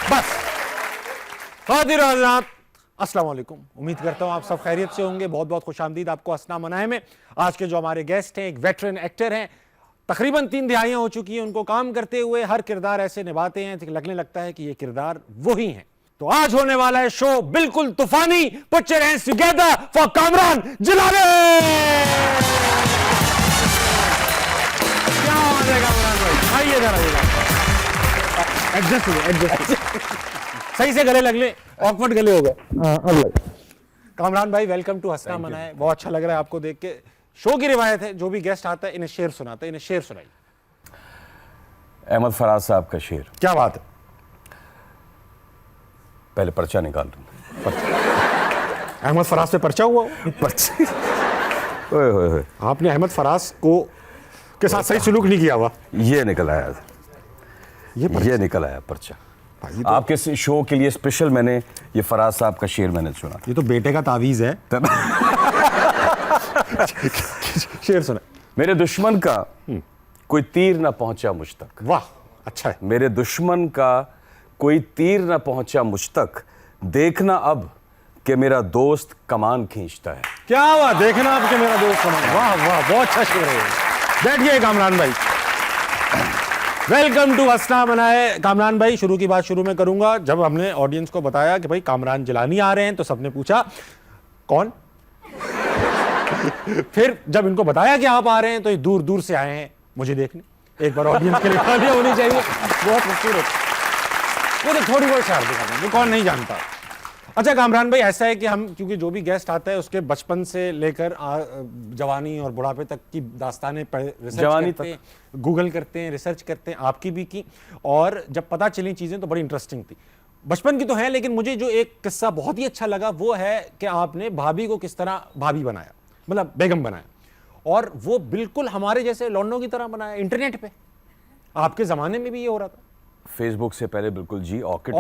बस खातिर हज़रात, अस्सलाम वालेकुम। उम्मीद करता हूँ आप सब खैरियत से होंगे। बहुत बहुत खुशामदीद आपको हंसना मनाए में। आज के जो हमारे गेस्ट हैं एक वेटरन एक्टर हैं, तकरीबन 3 दिहाइयाँ हो चुकी हैं उनको काम करते हुए। हर किरदार ऐसे निभाते हैं कि लगने लगता है कि ये किरदार वही हैं। तो आज होने वाला है शो बिल्कुल तूफानी। Put your hands together for Kamran Jilani. क्या बात है कामरान भाई, आइए जरा एडजस्ट सही से गले लग ले, ऑकवर्ड गले हो गए। कामरान भाई वेलकम टू हंसना मनाए। बहुत अच्छा लग रहा है आपको देख के। शो की रिवायत है जो भी गेस्ट आता है इन्हें शेर सुनाता है, इन्हें शेर सुनाइए। अहमद फराज साहब का शेर। क्या बात है। पहले पर्चा निकाल दूं। अहमद फराज से पर्चा हुआ पर्चा ओए होए होए। आपने अहमद फराज को के साथ सही सलूक नहीं किया हुआ। ये निकल आया, ये निकल आया पर्चा। तो आपके शो के लिए स्पेशल मैंने ये फराज साहब का शेर मैंने सुना। ये तो बेटे का तावीज है। शेर सुना। मेरे दुश्मन का कोई तीर ना पहुंचा मुझ तक। वाह अच्छा है। मेरे दुश्मन का कोई तीर ना पहुंचा मुझ तक, देखना अब कि मेरा दोस्त कमान खींचता है। क्या हुआ, देखना अब कि मेरा दोस्त कमान। वाह वाह बहुत अच्छा शेर है। बैठिए कामरान भाई। वेलकम टू हंसना मनाए। कामरान भाई शुरू की बात शुरू में करूंगा। जब हमने ऑडियंस को बताया कि भाई कामरान जिलानी आ रहे हैं तो सबने पूछा कौन। फिर जब इनको बताया कि आप आ रहे हैं तो ये दूर दूर से आए हैं मुझे देखने। एक बार ऑडियंस के लिए तालियां होनी चाहिए। बहुत खूबसूरत। वो तो थोड़ी बहुत शायद दिखा दें, कौन नहीं जानता। अच्छा कामरान भाई ऐसा है कि हम क्योंकि जो भी गेस्ट आता है उसके बचपन से लेकर जवानी और बुढ़ापे तक की दास्तानें रिसर्च करते हैं, गूगल करते हैं, रिसर्च करते हैं, आपकी भी की। और जब पता चली चीज़ें तो बड़ी इंटरेस्टिंग थी। बचपन की तो है, लेकिन मुझे जो एक किस्सा बहुत ही अच्छा लगा वो है कि आपने भाभी को किस तरह भाभी बनाया, मतलब बेगम बनाया। और वो बिल्कुल हमारे जैसे लौंडों की तरह बनाया इंटरनेट पे। आपके ज़माने में भी ये हो रहा था। फेसबुक से पहले बिल्कुल जी ऑर्किड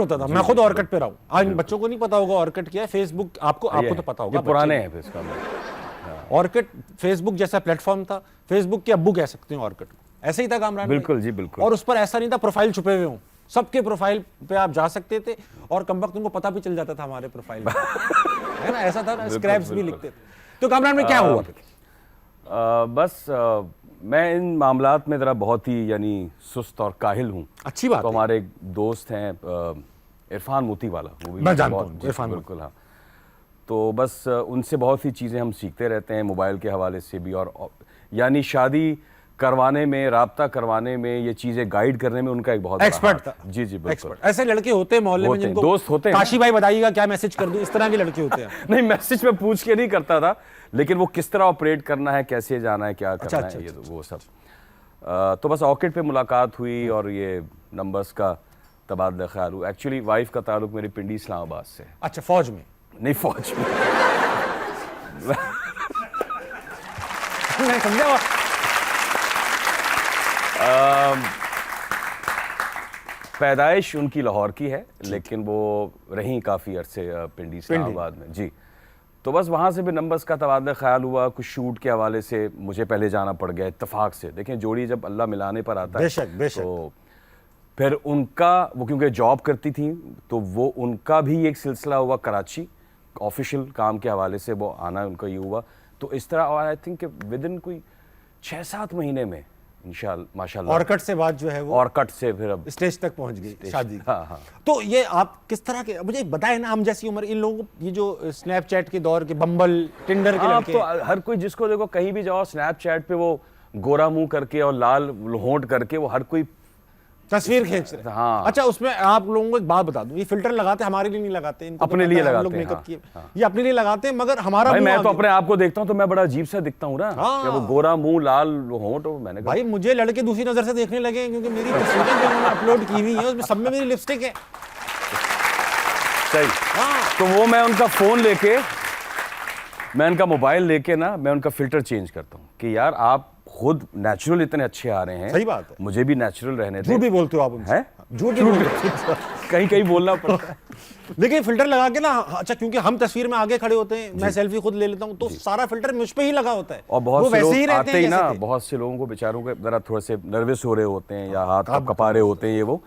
होता था। मैं खुद ऑर्किड पे रहा हूँ। आज बच्चों को नहीं पता होगा ऑर्किड क्या है। फेसबुक आपको तो पता होगा, पुराने हैं इसका। ऑर्किड फेसबुक जैसा प्लेटफॉर्म था। फेसबुक के अब्बू कह सकते हैं ऑर्किड को। ऐसे ही था कामरान। बिल्कुल जी बिल्कुल। और उस पर ऐसा नहीं था प्रोफाइल छुपे हुए हों। सबके प्रोफाइल पे आप जा सकते थे और कम वक्त उनको पता भी चल जाता था हमारे प्रोफाइल है ना। ऐसा था ना, स्क्रैप्स भी लिखते थे। तो कामरान में क्या हुआ फिर? बस मैं इन मामलात में ज़रा बहुत ही यानी सुस्त और काहिल हूँ। अच्छी बात। तो हमारे एक दोस्त हैं इरफान मोती वाला, वो भी मैं जानता हूँ इरफान। बिल्कुल हाँ। तो बस उनसे बहुत सी चीज़ें हम सीखते रहते हैं, मोबाइल के हवाले से भी। और यानी शादी करवाने में, राब्ता करवाने में, ये चीज़ें गाइड करने में उनका एक बहुत एक्सपर्ट था। जी जी बिल्कुल। ऐसे लड़के होते हैं मोहल्ले में जिनको दोस्त होते हैं। काशी भाई बताइएगा क्या मैसेज कर दूं, इस तरह के लड़के होते हैं। नहीं मैसेज में पूछ के नहीं करता था, लेकिन वो किस तरह ऑपरेट करना है, कैसे जाना है, क्या करना है, ये वो सब। तो बस ऑर्किड पे मुलाकात हुई और ये नंबर्स का तबादला ख्याल हुआ। एक्चुअली वाइफ का ताल्लुक मेरी पिंडी इस्लामाबाद से। अच्छा फौज में? नहीं फौज में नहीं समझा। पैदाइश उनकी लाहौर की है, लेकिन वो रहीं काफ़ी अरसे पिंडी इस्लामाबाद में जी। तो बस वहाँ से भी नंबर्स का तबादला ख्याल हुआ। कुछ शूट के हवाले से मुझे पहले जाना पड़ गया इत्तेफाक से। देखें जोड़ी जब अल्लाह मिलाने पर आता है तो फिर उनका, वो क्योंकि जॉब करती थी तो वो उनका भी एक सिलसिला हुआ कराची ऑफिशियल काम के हवाले से, वो आना उनका ये हुआ। तो इस तरह और आई थिंक विद इन कोई 6-7 महीने में इंशाअल्लाह माशाअल्लाह ऑर्किड से बात जो है वो ऑर्किड से फिर अब स्टेज तक पहुंच गई शादी। हाँ। तो ये आप किस तरह के, मुझे बताएं ना, हम जैसी उम्र इन लोगों को, ये जो स्नैपचैट के दौर के, बम्बल, टिंडर के लड़के, तो हर कोई जिसको देखो कहीं भी जाओ स्नैपचैट पे वो गोरा मुंह करके और लाल होंठ करके वो हर कोई तस्वीर खींच रहे। हाँ। अच्छा उसमें आप लोगों को एक बात बता दूं, ये फिल्टर लगाते हमारे लिए नहीं लगाते, अपने लिए लगाते हैं। मेकअप किए ये अपने लिए लगाते हैं, मगर हमारा भाई मैं तो अपने आप को देखता हूं तो मैं बड़ा अजीब सा दिखता हूं ना। हाँ। वो गोरा मुंह लाल होंठ, मैंने भाई मुझे लड़के दूसरी नजर से देखने लगे क्योंकि मेरी तस्वीरें जो उन्होंने अपलोड की हुई है उसमें सब में मेरी लिपस्टिक है। सही। तो वो मैं उनका फोन लेके, मैं उनका मोबाइल लेके ना, मैं उनका फिल्टर चेंज करता हूँ कि यार आप खुद नेचुरल इतने अच्छे आ रहे हैं। सही बात है। मुझे भी नेचुरल रहने दें। झूठ भी बोलते हो आप उनसे। झूठ कहीं कहीं बोलना पड़ता है। लेकिन फिल्टर लगा के ना, अच्छा क्योंकि हम तस्वीर में आगे खड़े होते हैं, मैं सेल्फी खुद ले लेता हूँ तो सारा फिल्टर मुझ पे ही लगा होता है। और बहुत से लोग आते ही ना, बहुत से लोगों को बेचारों के जरा थोड़े से नर्वस हो रहे होते हैं या हाथ कपा रहे होते हैं ये वो,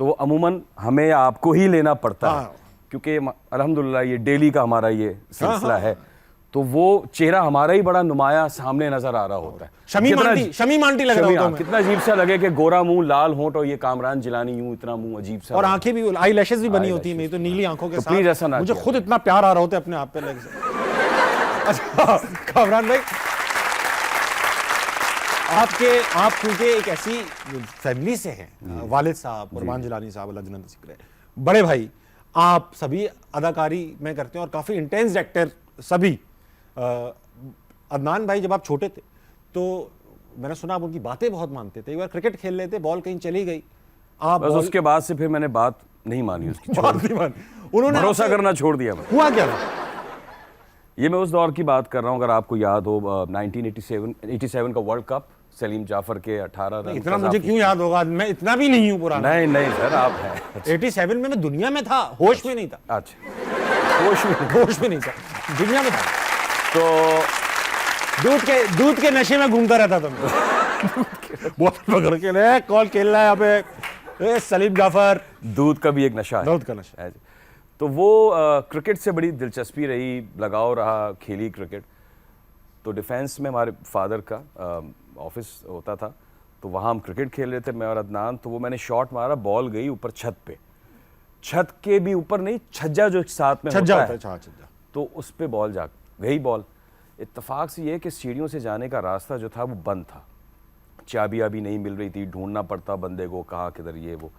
तो वो अमूमन हमें या आपको ही लेना पड़ता है, हाँ। क्योंकि अल्हम्दुलिल्लाह ये डेली का हमारा ये सिलसिला है, तो वो चेहरा हमारा ही बड़ा नुमाया सामने नजर आ रहा होता है। शमीम आंटी लग रहा होता हूं मैं। कितना अजीब सा लगे कि गोरा मुंह, लाल होंठ और ये कामरान जिलानी यूं इतना मुंह अजीब सा, और आंखें भी, आई लैशेस भी बनी होती है मेरी तो नीली आंखों के तो साथ। प्लीज ऐसा ना मुझे किया खुद इतना प्यार आ रहा होता है अपने आप पे लग से। अच्छा कामरान भाई, आप क्योंकि एक ऐसी फैमिली से हैं, वालिद साहब कुर्बान जिलानी साहब अल्लाह जन्नत नसीब करे, बड़े भाई आप सभी अदाकारी में करते हैं और काफ़ी इंटेंस एक्टर सभी। अदनान भाई जब आप छोटे थे तो मैंने सुना आप उनकी बातें बहुत मानते थे। एक बार क्रिकेट खेल रहे थे, बॉल कहीं चली गई, आप बस उसके बाद से फिर मैंने बात नहीं मानी उसकी, बात नहीं मानी, उन्होंने भरोसा करना छोड़ दिया मैं। हुआ क्या था? ये मैं उस दौर की बात कर रहा हूँ, अगर आपको याद हो 1987 का वर्ल्ड कप, सलीम जाफर के 18 रन। इतना मुझे क्यों याद होगा, मैं इतना भी नहीं हूँ पुराना। नहीं नहीं सर, आप हैं। 87 में मैं दुनिया में था, होश में नहीं था। अच्छा, होश में नहीं था, दुनिया में था। तो दूध के नशे में घूमता रहता था मैं। बॉल पकड़ के ले, कॉल खेल रहा है यहाँ पे, सलीम जाफर। दूध का भी एक नशा है, दूध का नशा। है। तो वो क्रिकेट से बड़ी दिलचस्पी रही, लगाव रहा, खेली क्रिकेट। तो डिफेंस में हमारे फादर का ऑफिस होता था, तो वहाँ हम क्रिकेट खेल रहे थे मैं और अदनान। तो वो मैंने शॉट मारा, बॉल गई ऊपर छत पे, छत के भी ऊपर नहीं, छज्जा जो साथ में होता है, छज्जा, तो उस पे बॉल जा गई। बॉल इत्तेफाक से ये कि सीढ़ियों से जाने का रास्ता जो था वो बंद था, चाबी अभी नहीं मिल रही थी, ढूंढना पड़ता बंदे को, कहाँ किधर ये वो।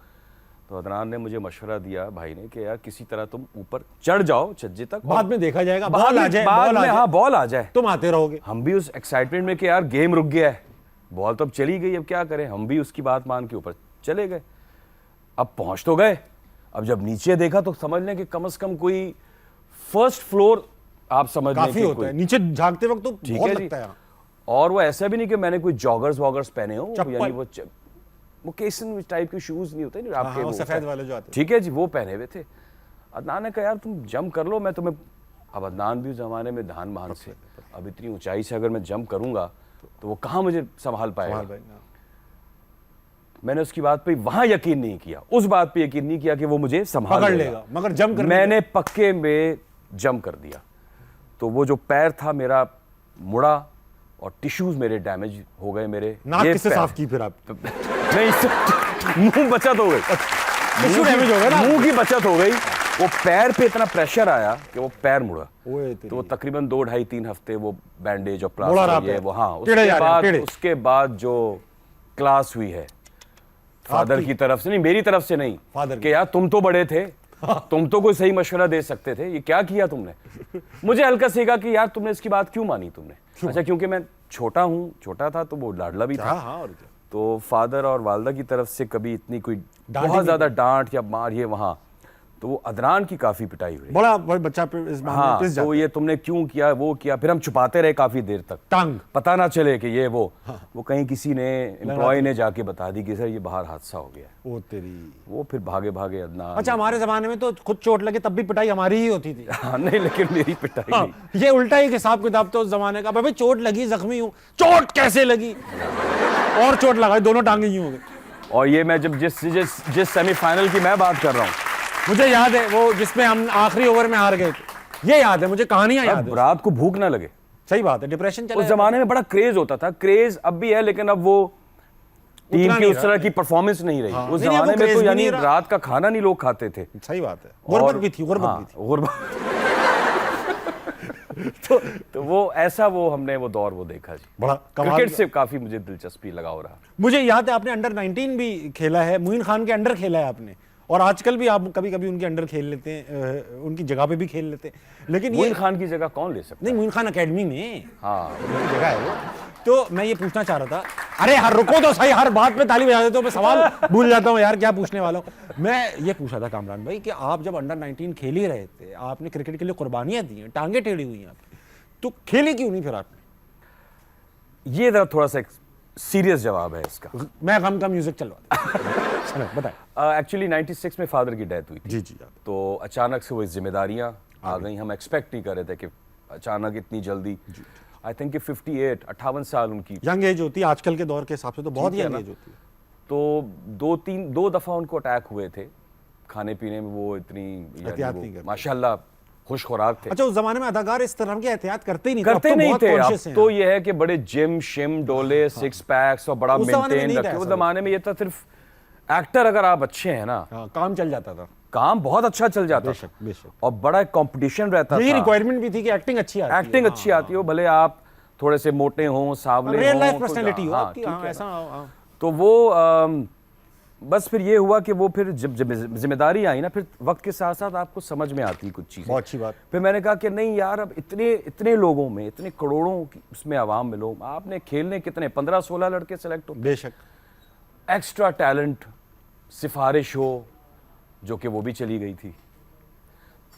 तो अदनान ने मुझे मशवरा दिया भाई ने कि यार किसी तरह तुम ऊपर चढ़ जाओ छज्जे तक, बाद में देखा जाएगा, बॉल आ जाए, हाँ बॉल आ जाए, तुम आते रहोगे। हम भी उस एक्साइटमेंट में कि यार गेम रुक गया है, बॉल तो अब चली गई, अब क्या करें, हम भी उसकी बात मान के ऊपर चले गए। अब पहुंच तो गए, अब जब नीचे देखा तो समझ लें कि कम से कम कोई फर्स्ट फ्लोर, आप समझ लें काफी होता है नीचे झांकते वक्त, तो बहुत लगता है। और वो ऐसा भी नहीं कि मैंने कोई जॉगर्स वॉगर्स पहने हो, यानी वो केसन टाइप के शूज नहीं होते ना आपके, वो सफेद वाले जो आते हैं, ठीक है जी, वो पहने हुए थे। अदनान ने कहा यार तुम जंप कर लो, मैं तुम्हें, अब अदनान भी उस जमाने में धान महान से, अब इतनी ऊंचाई से अगर मैं जंप करूंगा तो वो कहाँ मुझे संभाल पाएगा। मैंने उसकी बात पे वहां यकीन नहीं किया, उस बात पे यकीन नहीं किया कि वो मुझे संभाल लेगा, मगर जंप करने मैंने पक्के में जंप कर दिया। तो वो जो पैर था मेरा मुड़ा और टिश्यूज मेरे डैमेज हो गए, मेरे नाक किससे साफ की फिर आप? नहीं, मुंह बचत हो गई, टिश्यू डैमेज हो गया ना, मुंह की बचत हो गई। वो पैर पे इतना प्रेशर आया कि वो पैर मुड़ा, तो वो तकरीबन 2-2.5-3 हफ्ते वो बैंडेज और प्लास्टर ये वो, हाँ उसके बाद जो क्लास हुई है फादर की तरफ से, नहीं मेरी तरफ से नहीं, कि यार तुम तो बड़े थे, तुम तो कोई सही मशवरा दे सकते थे, ये क्या किया तुमने। मुझे हल्का सीखा कि यार तुमने इसकी बात क्यों मानी तुमने। अच्छा, क्योंकि मैं छोटा था तो वो लाडला भी था, तो फादर और वालदा की तरफ से कभी इतनी कोई बहुत ज्यादा डांट या मार ये वहाँ, तो वो अदनान की काफी पिटाई हुई, बड़ा बच्चा हाँ, तो ये तुमने क्यों किया, वो किया, फिर हम छुपाते रहे काफी देर तक, टांग पता ना चले कि ये वो कहीं किसी ने एम्प्लॉय ने जाके बता दी कि सर ये बाहर हादसा हो गया, वो तेरी, वो फिर भागे अदनान। अच्छा, हमारे जमाने में तो खुद चोट लगे तब भी पिटाई हमारी ही होती थी। हाँ, नहीं लेकिन मेरी पिटाई नहीं। ये उल्टा ही हिसाब किताब तो उस जमाने का, भाई चोट लगी, जख्मी हूँ, चोट कैसे लगी, और चोट लगाई, दोनों टांगे ही हो गए। और ये मैं जब जिस सेमीफाइनल की मैं बात कर रहा हूँ, मुझे याद है वो जिसमें हम आखिरी ओवर में हार गए थे, ये याद है मुझे, कहानियां याद है। रात को भूख ना लगे, सही बात है, डिप्रेशन चला। उस जमाने में बड़ा क्रेज होता था, क्रेज अब भी है लेकिन अब वो टीम की उस तरह की परफॉर्मेस नहीं रही। उस जमाने में तो यानी रात का खाना नहीं लोग खाते थे। सही बात है, गुर्बत भी थी, गुर्बत भी थी। तो वो ऐसा हमने वो दौर वो देखा जी, बड़ा क्रिकेट से काफी मुझे दिलचस्पी लगाव रहा। मुझे याद है आपने अंडर 19 भी खेला है, मुइन खान के अंडर खेला है आपने, और आजकल भी आप कभी कभी उनके अंडर खेल लेते हैं, उनकी जगह पे भी खेल लेते हैं। लेकिन मुइन खान की जगह कौन ले सकता है? नहीं, मुइन खान एकेडमी में, हाँ जगह है वो। तो मैं ये पूछना चाह रहा था, अरे हर रुको तो सही, हर बात पे ताली बजा देते हो, मैं सवाल भूल जाता हूँ यार क्या पूछने वाला हूँ। मैं ये पूछा था कामरान भाई कि आप जब अंडर 19 खेल ही रहे थे, आपने क्रिकेट के लिए कुर्बानियां दी हैं, टांगे टेढ़ी हुई हैं आपकी, तो खेली क्यों नहीं फिर आपने? ये थोड़ा सा सीरियस जवाब है इसका। मैं गम का म्यूजिक चलवा बताएं। एक्चुअली 96 में फादर की डेथ हुई थी जी, तो अचानक से वो जिम्मेदारियां आ गई, हम एक्सपेक्ट नहीं कर रहे थे कि अचानक इतनी जल्दी। आई थिंक कि 58 साल उनकी यंग एज होती है आजकल के दौर के हिसाब से, तो बहुत यंग एज होती है। तो 2 दफा उनको अटैक हुए थे। खाने पीने में वो इतनी एहतियात नहीं करते। माशाल्लाह खुश खुराक थे। अच्छा, उस जमाने में अदाकार इस तरह की एहतियात करते ही नहीं करते नहीं थे। अब अब तो ये है कि बड़े जिम शिम डोले, 6 पैक्स और बड़ा उस जमाने में मेंटेन नहीं था रखे। उस ऐसा जमाने में ये था सिर्फ एक्टर अगर आप अच्छे हैं ना, हाँ, काम चल जाता था। काम बहुत अच्छा चल जाता बेशक, था बेशक। और बड़ा कंपटीशन रहता यही था। रिक्वायरमेंट भी थी कि एक्टिंग अच्छी आती है। एक्टिंग अच्छी आती हो, भले आप थोड़े से मोटे हों, सावले रियल हों, लाइफ तो पर्सनैलिटी हो हाँ, आपकी, ठीक हाँ, है ऐसा ना। हाँ। तो वो बस फिर ये हुआ कि वो फिर जब जिम्मेदारी आई ना, फिर वक्त के साथ साथ आपको समझ में आती कुछ चीज़ें। बहुत अच्छी बात। फिर मैंने कहा कि नहीं यार, अब इतने लोगों में, इतने करोड़ों की उसमें आवाम में लोग, आपने खेलने कितने 15-16 लड़के सेलेक्ट हो, बेशक। एक्स्ट्रा टैलेंट, सिफारिश हो, जो कि वो भी चली गई थी।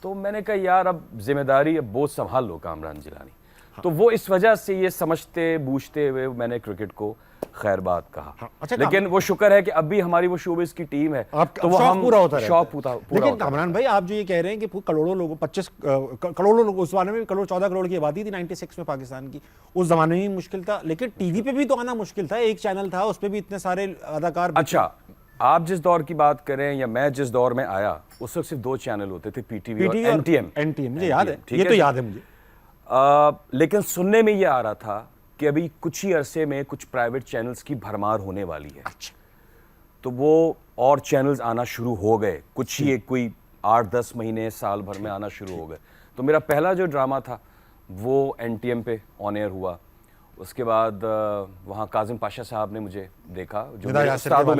तो मैंने कहा यार अब जिम्मेदारी, अब बोझ संभाल लो कामरान जिलानी। तो वो इस वजह से ये समझते बूझते हुए मैंने क्रिकेट को खैर बात कहा। अच्छा, लेकिन वो शुक्र है कि अभी हमारी वो शोबिस की टीम है, तो वो हम पूरा होता है। शौक पूरा लेकिन कामरान भाई, आप जो ये कह रहे हैं कि करोड़ों लोगों, 25 करोड़ों लोग, उस जमाने में 14 करोड़ की आबादी थी 96 में पाकिस्तान की, उस जमाने में मुश्किल था। लेकिन टीवी पे भी तो आना मुश्किल था, एक चैनल था, उस पर भी इतने सारे अदाकार। अच्छा, आप जिस दौर की बात करें या मैं जिस दौर में आया, उस वक्त सिर्फ 2 चैनल होते थे, पीटीवी और एनटीएम। मुझे याद है, ये तो याद है मुझे। लेकिन सुनने में ये आ रहा था कि अभी कुछ ही अरसे में कुछ प्राइवेट चैनल्स की भरमार होने वाली है। अच्छा। तो वो और चैनल्स आना शुरू हो गए, कुछ ही एक कोई 8-10 महीने साल भर में आना शुरू हो गए। तो मेरा पहला जो ड्रामा था वो एनटीएम पे ऑन एयर हुआ। उसके बाद वहाँ काजिम पाशा साहब ने मुझे देखा, जो मेरे उस्तादों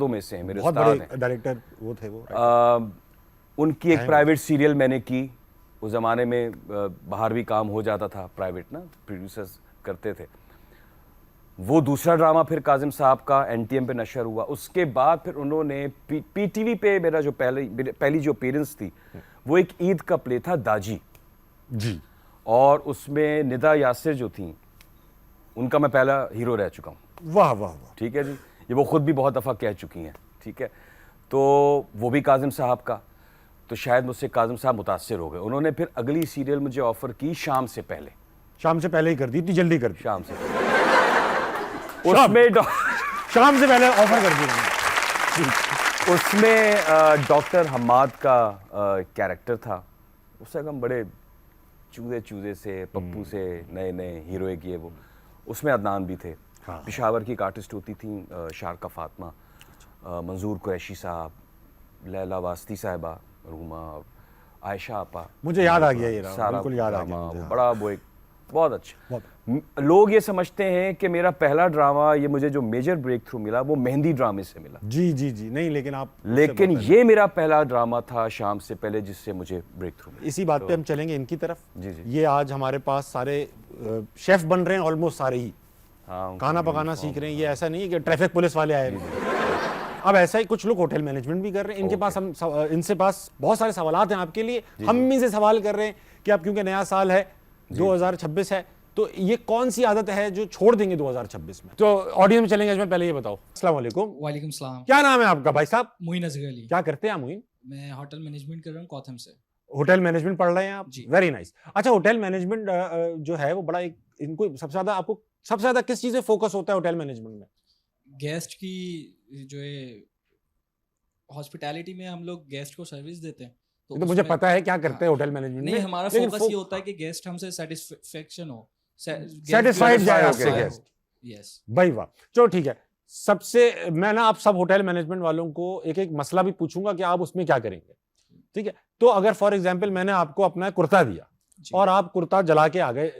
में से हैं, मेरे उस्ताद हैं, डायरेक्टर वो थे वो। उनकी एक प्राइवेट सीरियल मैंने की। उस ज़माने में बाहर भी काम हो जाता था, प्राइवेट ना प्रोड्यूसर्स करते थे। वो दूसरा ड्रामा फिर काजिम साहब का एनटीएम पे नशर हुआ। उसके बाद फिर उन्होंने पीटीवी पे मेरा जो पहली जो अपीयरेंस थी वो एक ईद का प्ले था दाजी जी, और उसमें निदा यासिर जो थी, उनका मैं पहला हीरो रह चुका हूँ। वाह वाह वाह। ठीक है जी, ये वो खुद भी बहुत दफ़ा कह चुकी हैं। ठीक है, तो वो भी काजिम साहब का। तो शायद मुझसे काजिम साहब मुतासिर हो गए। उन्होंने फिर अगली सीरियल मुझे ऑफर की शाम से पहले ही कर दी, इतनी जल्दी कर दी? शाम से उसमें शाम से पहले ऑफर कर दी। उसमें डॉक्टर हम्माद का कैरेक्टर था। उस वक्त हम बड़े चूजे से, पप्पू से नए हीरो किए वो। उसमें अदनान भी थे। हाँ। पेशावर की एक आर्टिस्ट होती थी शारका फातिमा, मंजूर कुरैशी साहब, लैला वास्ती साहिबा, रूमा, आयशा आपा। मुझे याद आ गया ये, बिल्कुल याद आ गया। बड़ा वो एक बहुत अच्छा। लोग ये समझते हैं कि मेरा पहला ड्रामा, ये मुझे जो मेजर ब्रेक थ्रू मिला वो मेहंदी ड्रामे से मिला। जी, नहीं, लेकिन ये मेरा पहला ड्रामा था शाम से पहले, जिससे मुझे ब्रेक थ्रू मिला। इसी बात पे हम चलेंगे इनकी तरफ। जी। ये आज हमारे पास सारे शेफ बन रहे हैं, ऑलमोस्ट सारे ही। हाँ, खाना पकाना सीख रहे हैं। ये ऐसा नहीं है कि ट्रैफिक पुलिस वाले आए। अब ऐसा ही कुछ लोग होटल मैनेजमेंट भी कर रहे हैं। इनके पास इनसे पास बहुत सारे सवालात हैं आपके लिए। हम इनसे सवाल कर रहे हैं कि अब क्योंकि नया साल है, 2026 है, तो ये कौन सी आदत है जो छोड़ देंगे 2026 में? तो ऑडियंस में चलेंगे। अजमल, पहले ये बताओ। अस्सलाम वालेकुम। वालेकुम सलाम। क्या नाम है आपका भाई साहब? मुइन असगर अली। क्या करते हैं आप मुइन? मैं होटल मैनेजमेंट कर रहा हूँ कॉथम से। होटल मैनेजमेंट पढ़ रहे हैं आप? जी। Very nice. अच्छा, होटल मैनेजमेंट जो है वो बड़ा एक, इनको आपको सबसे ज्यादा किस चीज पे फोकस होता है होटल मैनेजमेंट में? गेस्ट की जो है हॉस्पिटैलिटी में हम लोग गेस्ट को सर्विस देते हैं। तो मुझे पता है क्या करते हैं होटल मैनेजमेंट में। नहीं, हमारा फोकस ये होता है कि गेस्ट हमसे सेटिस्फेक्शन हो, सेटिस्फाइड जाए आपसे गेस्ट। यस भाई वाह, चलो ठीक है। सबसे मैं ना आप सब होटल मैनेजमेंट वालों को एक एक मसला भी पूछूंगा कि आप उसमें क्या करेंगे, ठीक है? तो अगर फॉर एग्जांपल मैंने आपको अपना कुर्ता दिया और आप कुर्ता जला के आ गए,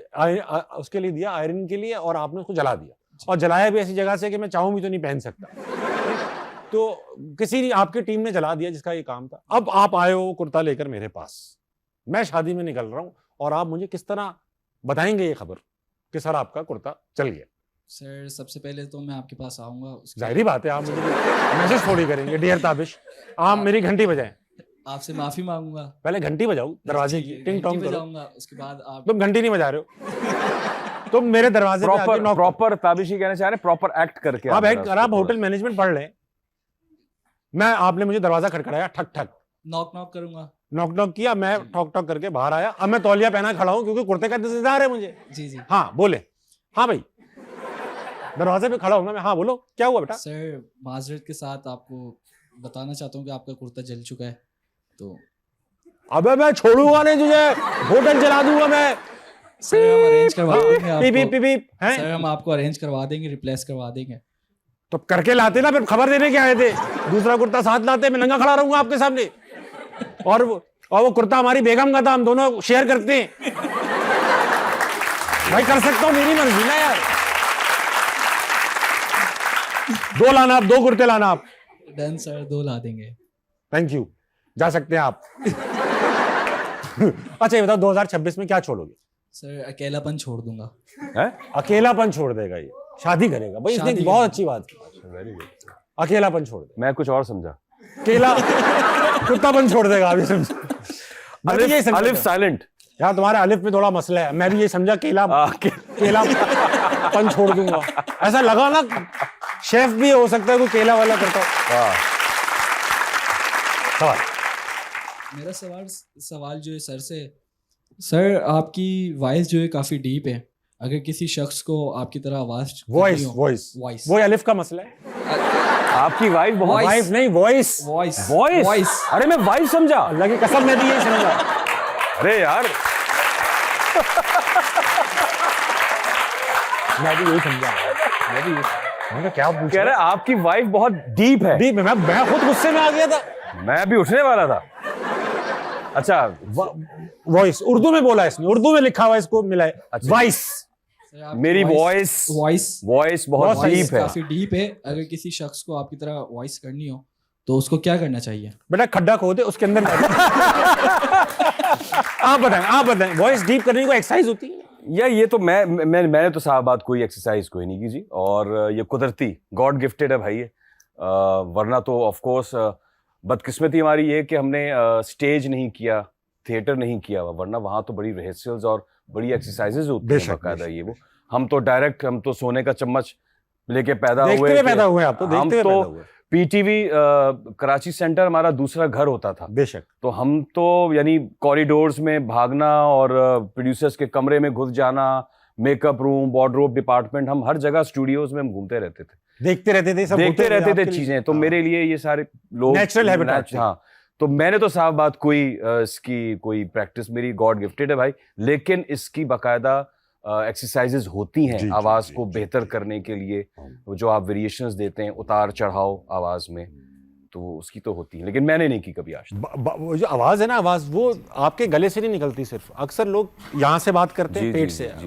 उसके लिए दिया आयरन के लिए, और आपने उसको जला दिया, और जलाया भी ऐसी जगह से कि मैं चाहूं भी तो नहीं पहन सकता, तो किसी आपकी टीम ने जला दिया जिसका ये काम था। अब आप आए हो कुर्ता लेकर मेरे पास, मैं शादी में निकल रहा हूँ, और आप मुझे किस तरह बताएंगे ये खबर कि सर आपका कुर्ता चल गया? सर, सबसे पहले तो मैं आपके पास आऊंगा। जाहिर बात है, आप मुझे मैसेज थोड़ी करेंगे डियर ताबिश, आप मेरी घंटी बजाएं। आपसे माफी मांगूंगा। पहले घंटी बजाओ दरवाजे की, टिंग टोंग करो। उसके बाद आप, तुम घंटी नहीं बजा रहे हो, तुम मेरे दरवाजे पे आके नॉक। प्रॉपर ताबिशी कहना चाह रहे हैं, प्रॉपर एक्ट करके आप एक्ट कर, आप होटल मैनेजमेंट पढ़ लें। मैं, आपने मुझे दरवाजा खटखटाया, ठक ठक, नॉक नॉक करूंगा, नॉक नॉक किया, मैं ठॉक ठॉक करके बाहर आया। अब मैं तौलिया पहना खड़ा हूं क्योंकि कुर्ते का इंतजार है मुझे। जी। हाँ बोले। हाँ भाई, दरवाजे पे खड़ा हूँ मैं। हाँ बोलो, क्या हुआ बेटा? सर माजरत के साथ आपको बताना चाहता हूँ कि आपका कुर्ता जल चुका है। तो अबे मैं छोड़ूंगा नहीं तुझे, होटल जला दूंगा मैं। सर हम अरेंज करवा देंगे पीप पीप आपको। पीप पीप, हैं? सर हम आपको अरेंज करवा देंगे, रिप्लेस करवा देंगे। तो करके लाते ना, फिर खबर देने के आए थे। दूसरा कुर्ता साथ लाते, मैं नंगा खड़ा रहूंगा आपके सामने। और वो कुर्ता हमारी बेगम का था, हम दोनों शेयर करते हैं। भाई कर सकता हूँ, मेरी मर्जी ना यार। 2 लाना आप, 2 कुर्ते लाना आप। डन सर, 2 ला देंगे। थैंक यू, जा सकते हैं आप। अच्छा ये बताओ 2026 में क्या छोड़ोगे? सर अकेलापन छोड़ दूंगा। है? अकेलापन छोड़ देगा ये, शादी करेगा भाई, इसने शादी बहुत अच्छी बात की। Very good. अकेलापन छोड़ दे, मैं कुछ और समझा। केला कुत्तापन छोड़ देगा अभी, समझ। मैं भी यही समझा अलिफ था। साइलेंट। यार तुम्हारे अलिफ में थोड़ा मसला है, मैं भी ये समझा केलापन छोड़ दूंगा। ऐसा लगा ना शेफ भी हो सकता है कोई केला वाला करता हो। सवाल मेरा सवाल जो है सर से, सर आपकी वॉइस जो है काफी डीप है। अगर किसी शख्स को आपकी तरह आवाज वॉइस वो अलिफ का मसला है। आपकी वाइफ बहुत वाइफ नहीं, वॉइस वॉइस। अरे मैं वाइफ समझा। अल्लाह की कसम, मैं भी यही समझा। अरे यार मैं भी यही समझा। मैंने क्या पूछा? कह रहे आपकी वाइफ बहुत डीप है। डीप, मैं खुद गुस्से में आ गया था। मैं भी उठने वाला था। अच्छा वॉइस उर्दू में बोला इसने, उर्दू में लिखा हुआ इसको मिला है। अच्छा। वॉइस मेरी वॉइस बहुत बहुत डीप है। काफी डीप है। अगर किसी शख्स को आपकी तरह वॉइस करनी हो तो उसको क्या करना चाहिए? बेटा खड्डा खोदे, उसके अंदर आप बताएं वॉइस डीप करने की कोई एक्सरसाइज होती है? या ये तो मैंने तो साहब बात कोई एक्सरसाइज कोई नहीं की जी। और ये कुदरती गॉड गिफ्टेड है भाई ये। वरना तो ऑफ कोर्स बदकिस्मती हमारी ये कि हमने स्टेज नहीं किया, थिएटर नहीं किया, वरना वहाँ तो बड़ी रिहर्सल्स और बड़ी एक्सरसाइजेज होती है बाकायदा। ये वो हम तो सोने का चम्मच लेके पैदा हुए, आप तो देखते हुए पैदा हुए। पीटीवी कराची सेंटर हमारा दूसरा घर होता था। बेशक। तो हम तो यानी कॉरिडोर्स में भागना और प्रोड्यूसर्स के कमरे में घुस जाना, मेकअप रूम, वार्डरोब डिपार्टमेंट, हम हर जगह स्टूडियोज में हम घूमते रहते थे, देखते रहते थे चीजें। तो मेरे लिए ये सारे लोग नेचुरल हैबिटेट। हाँ, तो मैंने तो साफ बात इसकी कोई प्रैक्टिस मेरी गॉड गिफ्टेड है भाई। लेकिन इसकी बाकायदा एक्सरसाइजेज होती हैं आवाज को बेहतर करने के लिए। जो आप वेरिएशंस देते हैं, उतार चढ़ाव आवाज में, तो उसकी तो होती है, लेकिन मैंने नहीं की कभी आज तक। वो जो आवाज है ना, आवाज वो आपके गले से नहीं निकलती सिर्फ। अक्सर लोग यहाँ से बात करते हैं,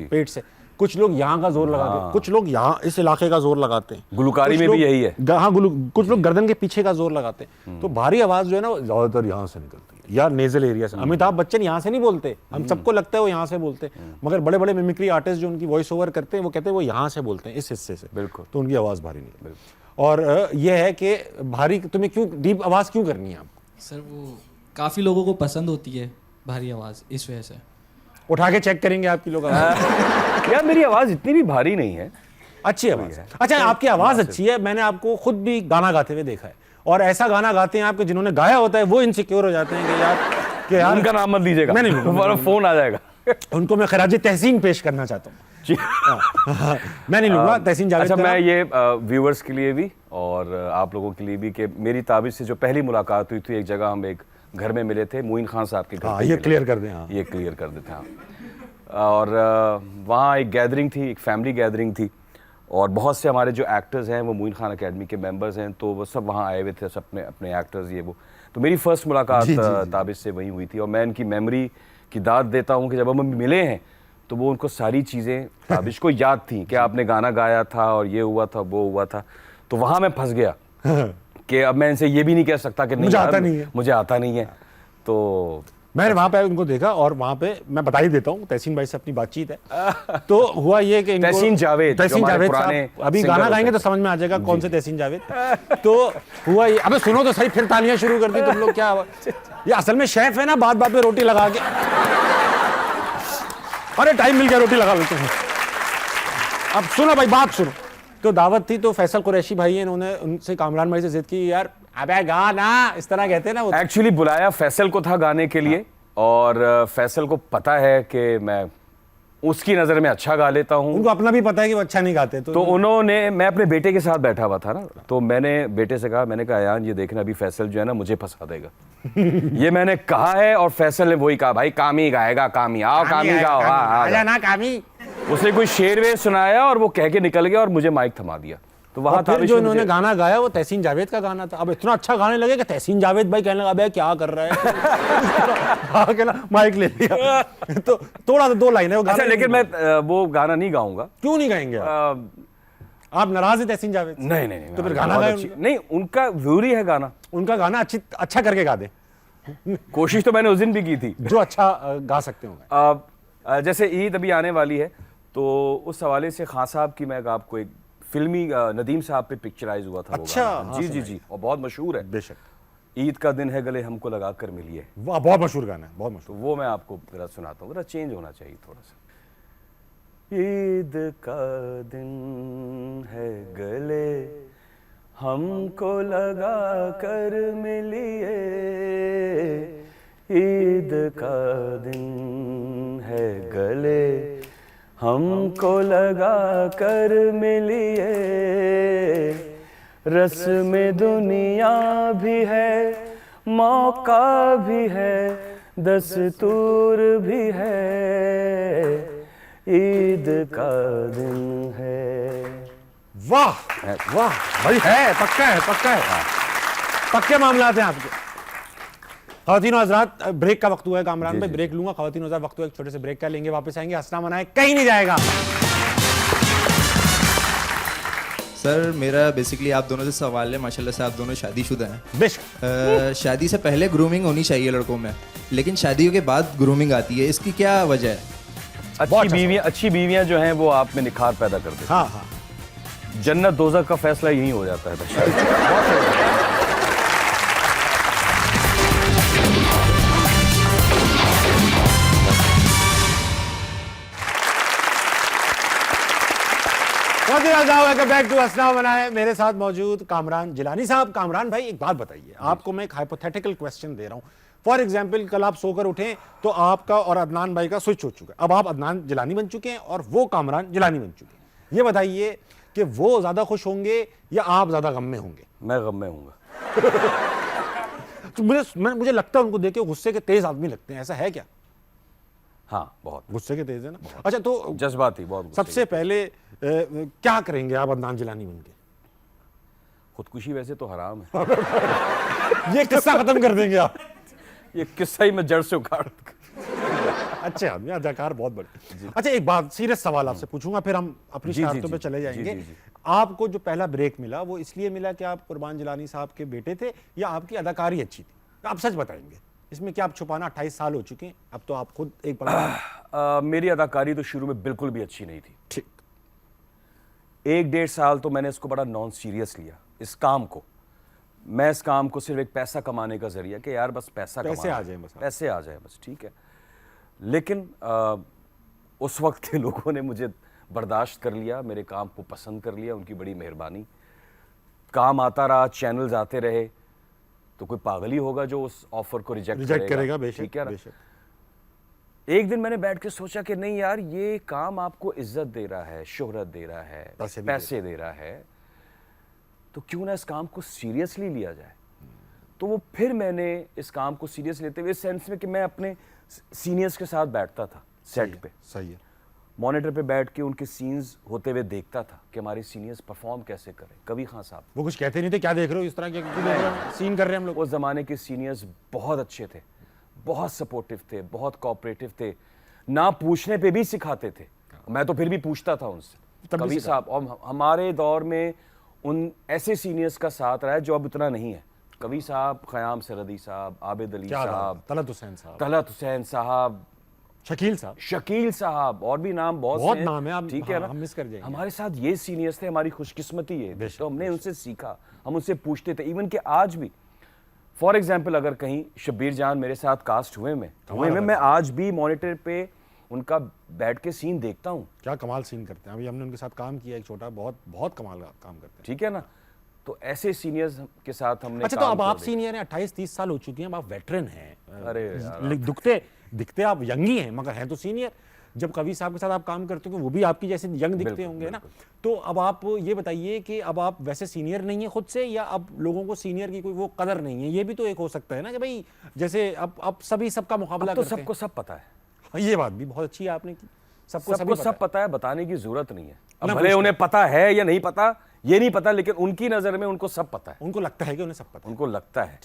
पेट से। कुछ लोग यहाँ का जोर लगाते हैं, कुछ लोग यहाँ इस इलाके का जोर लगाते हैं। गुलकारी में भी यही है। हाँ, कुछ लोग गर्दन के पीछे का जोर लगाते हैं। तो भारी आवाज जो है ना, ज्यादातर यहाँ से निकलती है, या नेजल एरिया से। अमिताभ बच्चन यहाँ से नहीं बोलते, हम सबको लगता है वो यहाँ से बोलते हैं, मगर बड़े बड़े मिमिक्री आर्टिस्ट जो उनकी वॉइस ओवर करते हैं, वो कहते हैं वो यहाँ से बोलते हैं, इस हिस्से से। बिल्कुल। तो उनकी आवाज भारी नहीं। और ये है कि भारी, तुम्हें क्यों डीप आवाज क्यों करनी है आपको? सर वो काफी लोगों को पसंद होती है भारी आवाज, इस वजह से। उठा के चेक करेंगे आपकी लोग। यार मेरी आवाज इतनी भी भारी नहीं है, अच्छी आवाज है। अच्छा, आपकी आवाज अच्छी है। मैंने आपको खुद भी गाना गाते हुए देखा है, और ऐसा गाना गाते हैं आपके जिन्होंने गाया होता है वो इनसिक्योर हो जाते हैं कि यार उनका नाम मत लीजिएगा, मैं नहीं लूंगा, फोन आ जाएगा। उनको मैं खराज तहसीन पेश करना चाहता हूँ। मैं नहीं लूंगा तहसीन जावेद। अच्छा, मैं ये व्यूअर्स के लिए भी और आप लोगों के लिए भी कि मेरी ताबिश से जो पहली मुलाकात हुई थी, एक जगह हम एक घर में मिले थे, मोइन खान साहब के घर। ये क्लियर कर दें। ये क्लियर कर देते हैं। और वहाँ एक गैदरिंग थी, एक फैमिली गैदरिंग थी, और बहुत से हमारे जो एक्टर्स हैं वो मोइन खान अकेडमी के मेंबर्स हैं, तो वो सब वहाँ आए हुए थे, सब अपने एक्टर्स ये वो। तो मेरी फर्स्ट मुलाकात ताबिश से वहीं हुई थी, और मैं इनकी मेमोरी की दाद देता हूँ कि जब हम मिले हैं तो वो उनको सारी चीज़ें ताबिश को याद थी कि आपने गाना गाया था और ये हुआ था, वो हुआ था। तो वहाँ मैं फंस गया कि अब मैं इनसे ये भी नहीं कह सकता कि मुझे आता नहीं है। तो मैंने वहाँ पे उनको देखा, और वहाँ पे मैं बता ही देता हूँ, तहसीन भाई से अपनी बातचीत है। तो हुआ ये कि तहसीन जावेद साहब अभी गाना गाएंगे तो समझ में आ जाएगा कौन से तहसीन जावेद। तो हुआ ये, अबे सुनो तो सही, फिर तालियां शुरू कर दी तुम लोग। क्या ये असल में शेफ है ना, बात बात पे रोटी लगा के। अरे टाइम मिल गया, रोटी लगा लेते हैं। अब सुनो भाई, बात सुनो। तो दावत थी, तो फैसल कुरैशी भाई है, इन्होंने उनसे कामरान भाई से जिद की, यार अबे गा ना, इस तरह कहते हैं ना वो। उसकी नज़र में अच्छा गा लेता हूँ। उनको अपना भी पता है कि वो अच्छा नहीं गाते, तो उन्होंने, मैं अपने बेटे के साथ बैठा हुआ था ना, तो मैंने बेटे से कहा, मैंने कहा यान ये देखना अभी फैसल जो है ना मुझे फंसा देगा। ये मैंने कहा है और फैसल ने वही कहा, भाई कामी गाएगा, कामी आओ, कामी गाओ, आजा ना कामी। उसने कोई शेर वेर सुनाया और वो कह के निकल गया और मुझे माइक थमा दिया। तो वहां था जो इन्होंने गाना गाया वो तहसीन जावेद का गाना था। अब इतना अच्छा गाने लगे कि तहसीन जावेद भाई कहने लगा, अबे क्या कर रहा है। आके ना माइक ले लिया। तो थोड़ा सा 2 लाइनें वो गाना। अच्छा, लेकिन मैं वो गाना नहीं गाऊंगा। क्यों नहीं गाएंगे आप नाराज है तहसीन जावेद? नहीं, तो फिर गाना गाए। नहीं, उनका व्यूरी है गाना, उनका गाना अच्छा करके गा दे। कोशिश तो मैंने उस दिन भी की थी, जो अच्छा गा सकते हो। जैसे ईद अभी आने वाली है, तो उस हवाले से खान साहब की मैं आपको एक फिल्मी नदीम साहब पे पिक्चराइज हुआ था। अच्छा, वो जी जी जी, और बहुत मशहूर है। बेशक। ईद का दिन है गले हमको लगा कर मिलिए, वाह, बहुत मशहूर गाना है, बहुत मशहूर। तो वो मैं आपको जरा सुनाता हूँ, जरा चेंज होना चाहिए थोड़ा सा। ईद का दिन है गले हमको लगा कर मिलिए, ईद का दिन है गले हमको लगा कर मिलिए, रस्म दुनिया भी है, मौका भी है, दस्तूर भी है, ईद का दिन है। वाह वाह भाई, है पक्का है, पक्का है, पक्के मामलात हैं आपके। ख़वातीन हज़रात, ब्रेक का वक्त हुआ है कामरान भाई, ब्रेक लूंगा। ख़वातीन हज़रात, वक्त हुआ एक छोटे से ब्रेक का, लेंगे, वापस आएंगे। हंसना मनाए कहीं नहीं जाएगा। सर मेरा बेसिकली आप दोनों से सवाल है, माशाल्लाह से आप दोनों शादीशुदा हैं। बेशक। शादी से पहले ग्रूमिंग होनी चाहिए लड़कों में, लेकिन शादियों के बाद ग्रूमिंग आती है, इसकी क्या वजह है? अच्छी बीवियां जो हैं वो आप में निखार पैदा कर देती हैं। हाँ हाँ, जन्नत दोज़ख का फैसला यही हो जाता है बस। बैक टू हंसना मनाए। मेरे साथ मौजूद कामरान जिलानी साहब। कामरान भाई, एक बात बताइए, आपको मैं एक हाइपोथेटिकल क्वेश्चन दे रहा हूं। फॉर एग्जाम्पल, कल आप सोकर उठे तो आपका और अदनान भाई का स्विच हो चुका है। अब आप अदनान जिलानी बन चुके हैं और वो कामरान जिलानी बन चुके हैं। ये बताइए कि वो ज्यादा खुश होंगे या आप ज्यादा गम में होंगे? मैं गम में हूँगा। तो मुझे लगता है उनको देख के गुस्से के तेज आदमी लगते हैं, ऐसा है क्या? हाँ, बहुत गुस्से के तेज है ना। अच्छा, तो जज्बाती, बहुत गुस्से सबसे पहले क्या करेंगे आप अदनान जिलानी बन के? खुदकुशी वैसे तो हराम है। ये किस्सा खत्म कर देंगे आप? ये किस्सा ही मैं जड़ से उखाड़। अच्छे आदमी, अदाकार बहुत बड़े। अच्छा, एक बात, सीरियस सवाल आपसे पूछूंगा, फिर हम अपनी शरारतों पे चले जाएंगे। आपको जो पहला ब्रेक मिला वो इसलिए मिला कि आप कुर्बान जिलानी साहब के बेटे थे, या आपकी अदाकारी अच्छी थी? आप सच बताएंगे, इसमें क्या आप छुपाना? 28 साल हो चुके हैं, अब तो आप खुद एक मेरी अदाकारी तो शुरू में बिल्कुल भी अच्छी नहीं थी। ठीक। 1-1.5 साल तो मैंने इसको बड़ा नॉन सीरियस लिया, इस काम को। मैं इस काम को सिर्फ एक पैसा कमाने का जरिया, कि यार बस पैसे आ जाए, बस पैसे आ जाए, बस ठीक है। लेकिन उस वक्त के लोगों ने मुझे बर्दाश्त कर लिया, मेरे काम को पसंद कर लिया, उनकी बड़ी मेहरबानी। काम आता रहा, चैनल्स आते रहे, तो कोई पागल ही होगा जो उस ऑफर को रिजेक्ट करेगा। बेशक, बेशक। एक दिन मैंने बैठ के सोचा कि नहीं यार, ये काम आपको इज्जत दे रहा है, शोहरत दे रहा है, पैसे दे रहा है, तो क्यों ना इस काम को सीरियसली लिया जाए। तो वो फिर मैंने इस काम को सीरियस लेते हुए, इस सेंस में कि मैं अपने सीनियर्स के साथ बैठता था सेट पे, सही है, मॉनिटर पे बैठ के उनके सीन्स होते हुए देखता था कि हमारे सीनियर्स परफॉर्म कैसे करें। कबीर खान साहब वो कुछ कहते नहीं थे, क्या देख रहे हो इस तरह के सीन कर रहे हैं हम लोग? उस जमाने के सीनियर्स बहुत अच्छे थे, बहुत सपोर्टिव थे, बहुत कोऑपरेटिव थे, ना पूछने पे भी सिखाते थे। मैं तो फिर भी पूछता था उनसे, कबीर साहब। और हमारे दौर में उन ऐसे सीनियर्स का साथ रहा है जो अब इतना नहीं है। कबीर साहब, ख़याम सरहदी साहब, आबिद अली साहब, तलत हुसैन साहब, शकील साहब, और भी नाम बहुत नाम है आप, ठीक है ना, हम मिस कर जाएंगे। हमारे साथ ये सीनियर्स थे, हमारी खुशकिस्मती है, तो हमने उनसे सीखा, हम उनसे पूछते थे। इवन कि आज भी फॉर एग्जाम्पल अगर कहीं शब्बीर जान मेरे साथ कास्ट हुए में मैं आज भी मॉनिटर पे उनका बैठ के सीन देखता हूँ। क्या कमाल सीन करते हैं। अभी हमने उनके साथ काम किया एक छोटा, बहुत बहुत कमाल का काम करते हैं, ठीक है ना। तो ऐसे सीनियर्स के साथ हमने अच्छा, तो अब आप सीनियर हैं, 28-30 साल हो चुके हैं, अब आप वेटरन हैं। अरे दिखते आप यंग ही हैं, मगर हैं तो सीनियर। जब कवि साहब के साथ आप काम करते हो वो भी आपकी जैसे यंग दिखते होंगे ना, तो अब आप ये बताइए कि अब आप वैसे सीनियर नहीं है खुद से, या अब लोगों को सीनियर की कोई वो कदर नहीं है, ये भी तो एक हो सकता है ना कि भाई जैसे अब सभी सबका मुकाबला तो करते हैं। सबको सब पता है, हाँ, ये बात भी बहुत अच्छी है आपने की, सबको सबको सभी सब पता है, बताने की जरूरत नहीं है। अब ना भले पूछते। उन्हें पता है या नहीं पता ये नहीं पता, लेकिन उनकी नजर में उनको सब पता है, उनको लगता है कि उन्हें सब पता है, उनको लगता है।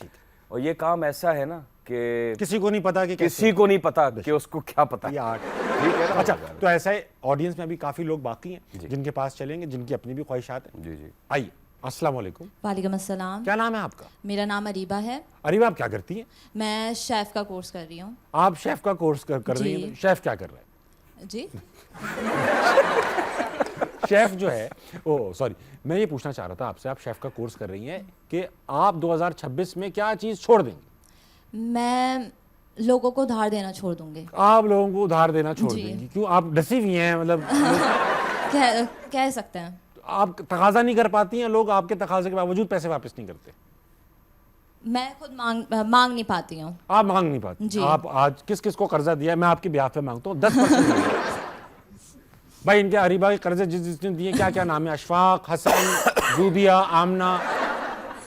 और ये काम ऐसा है ना कि किसी को नहीं पता कि कैसे किसी को नहीं पता कि उसको क्या पता ये है। आर्ट। ठीक है ना? अच्छा, तो ऐसा है ऑडियंस में अभी काफी लोग बाकी हैं जिनके पास चलेंगे, जिनकी अपनी भी ख्वाहिशात हैं। जी जी। आइए, अस्सलाम वालेकुम, वालेकुम अस्सलाम। क्या नाम है आपका? मेरा नाम अरीबा है। अरीबा, आप क्या करती हैं? मैं शेफ़ का कोर्स कर रही हूँ। आप शेफ का कोर्स कर रही हैं, जी। तो शेफ क्या कर रहा है? जी। शेफ जो है, ओ सॉरी, मैं ये पूछना चाह रहा था आपसे, आप शेफ का कोर्स कर रही हैं कि आप 2026 में क्या चीज छोड़ देंगे? मैं लोगों को उधार देना छोड़ दूंगी। आप लोगों को उधार देना छोड़ जी। देंगी? क्यों, आप डसी हुई हैं? मतलब कह सकते हैं। आप तकाजा नहीं कर पाती हैं, लोग आपके तकाजे के बावजूद पैसे वापस नहीं करते? मैं खुद मांग नहीं पाती हूँ। आप मांग नहीं पाती? जी। आप आज किस किस को कर्जा दिया है? मैं आपके ब्याह पे मांगता हूँ 10%। भाई इनके अरीबा के कर्जे जिसने दिए, क्या क्या नाम है, अशफाक, हसन, जूबिया, आमना,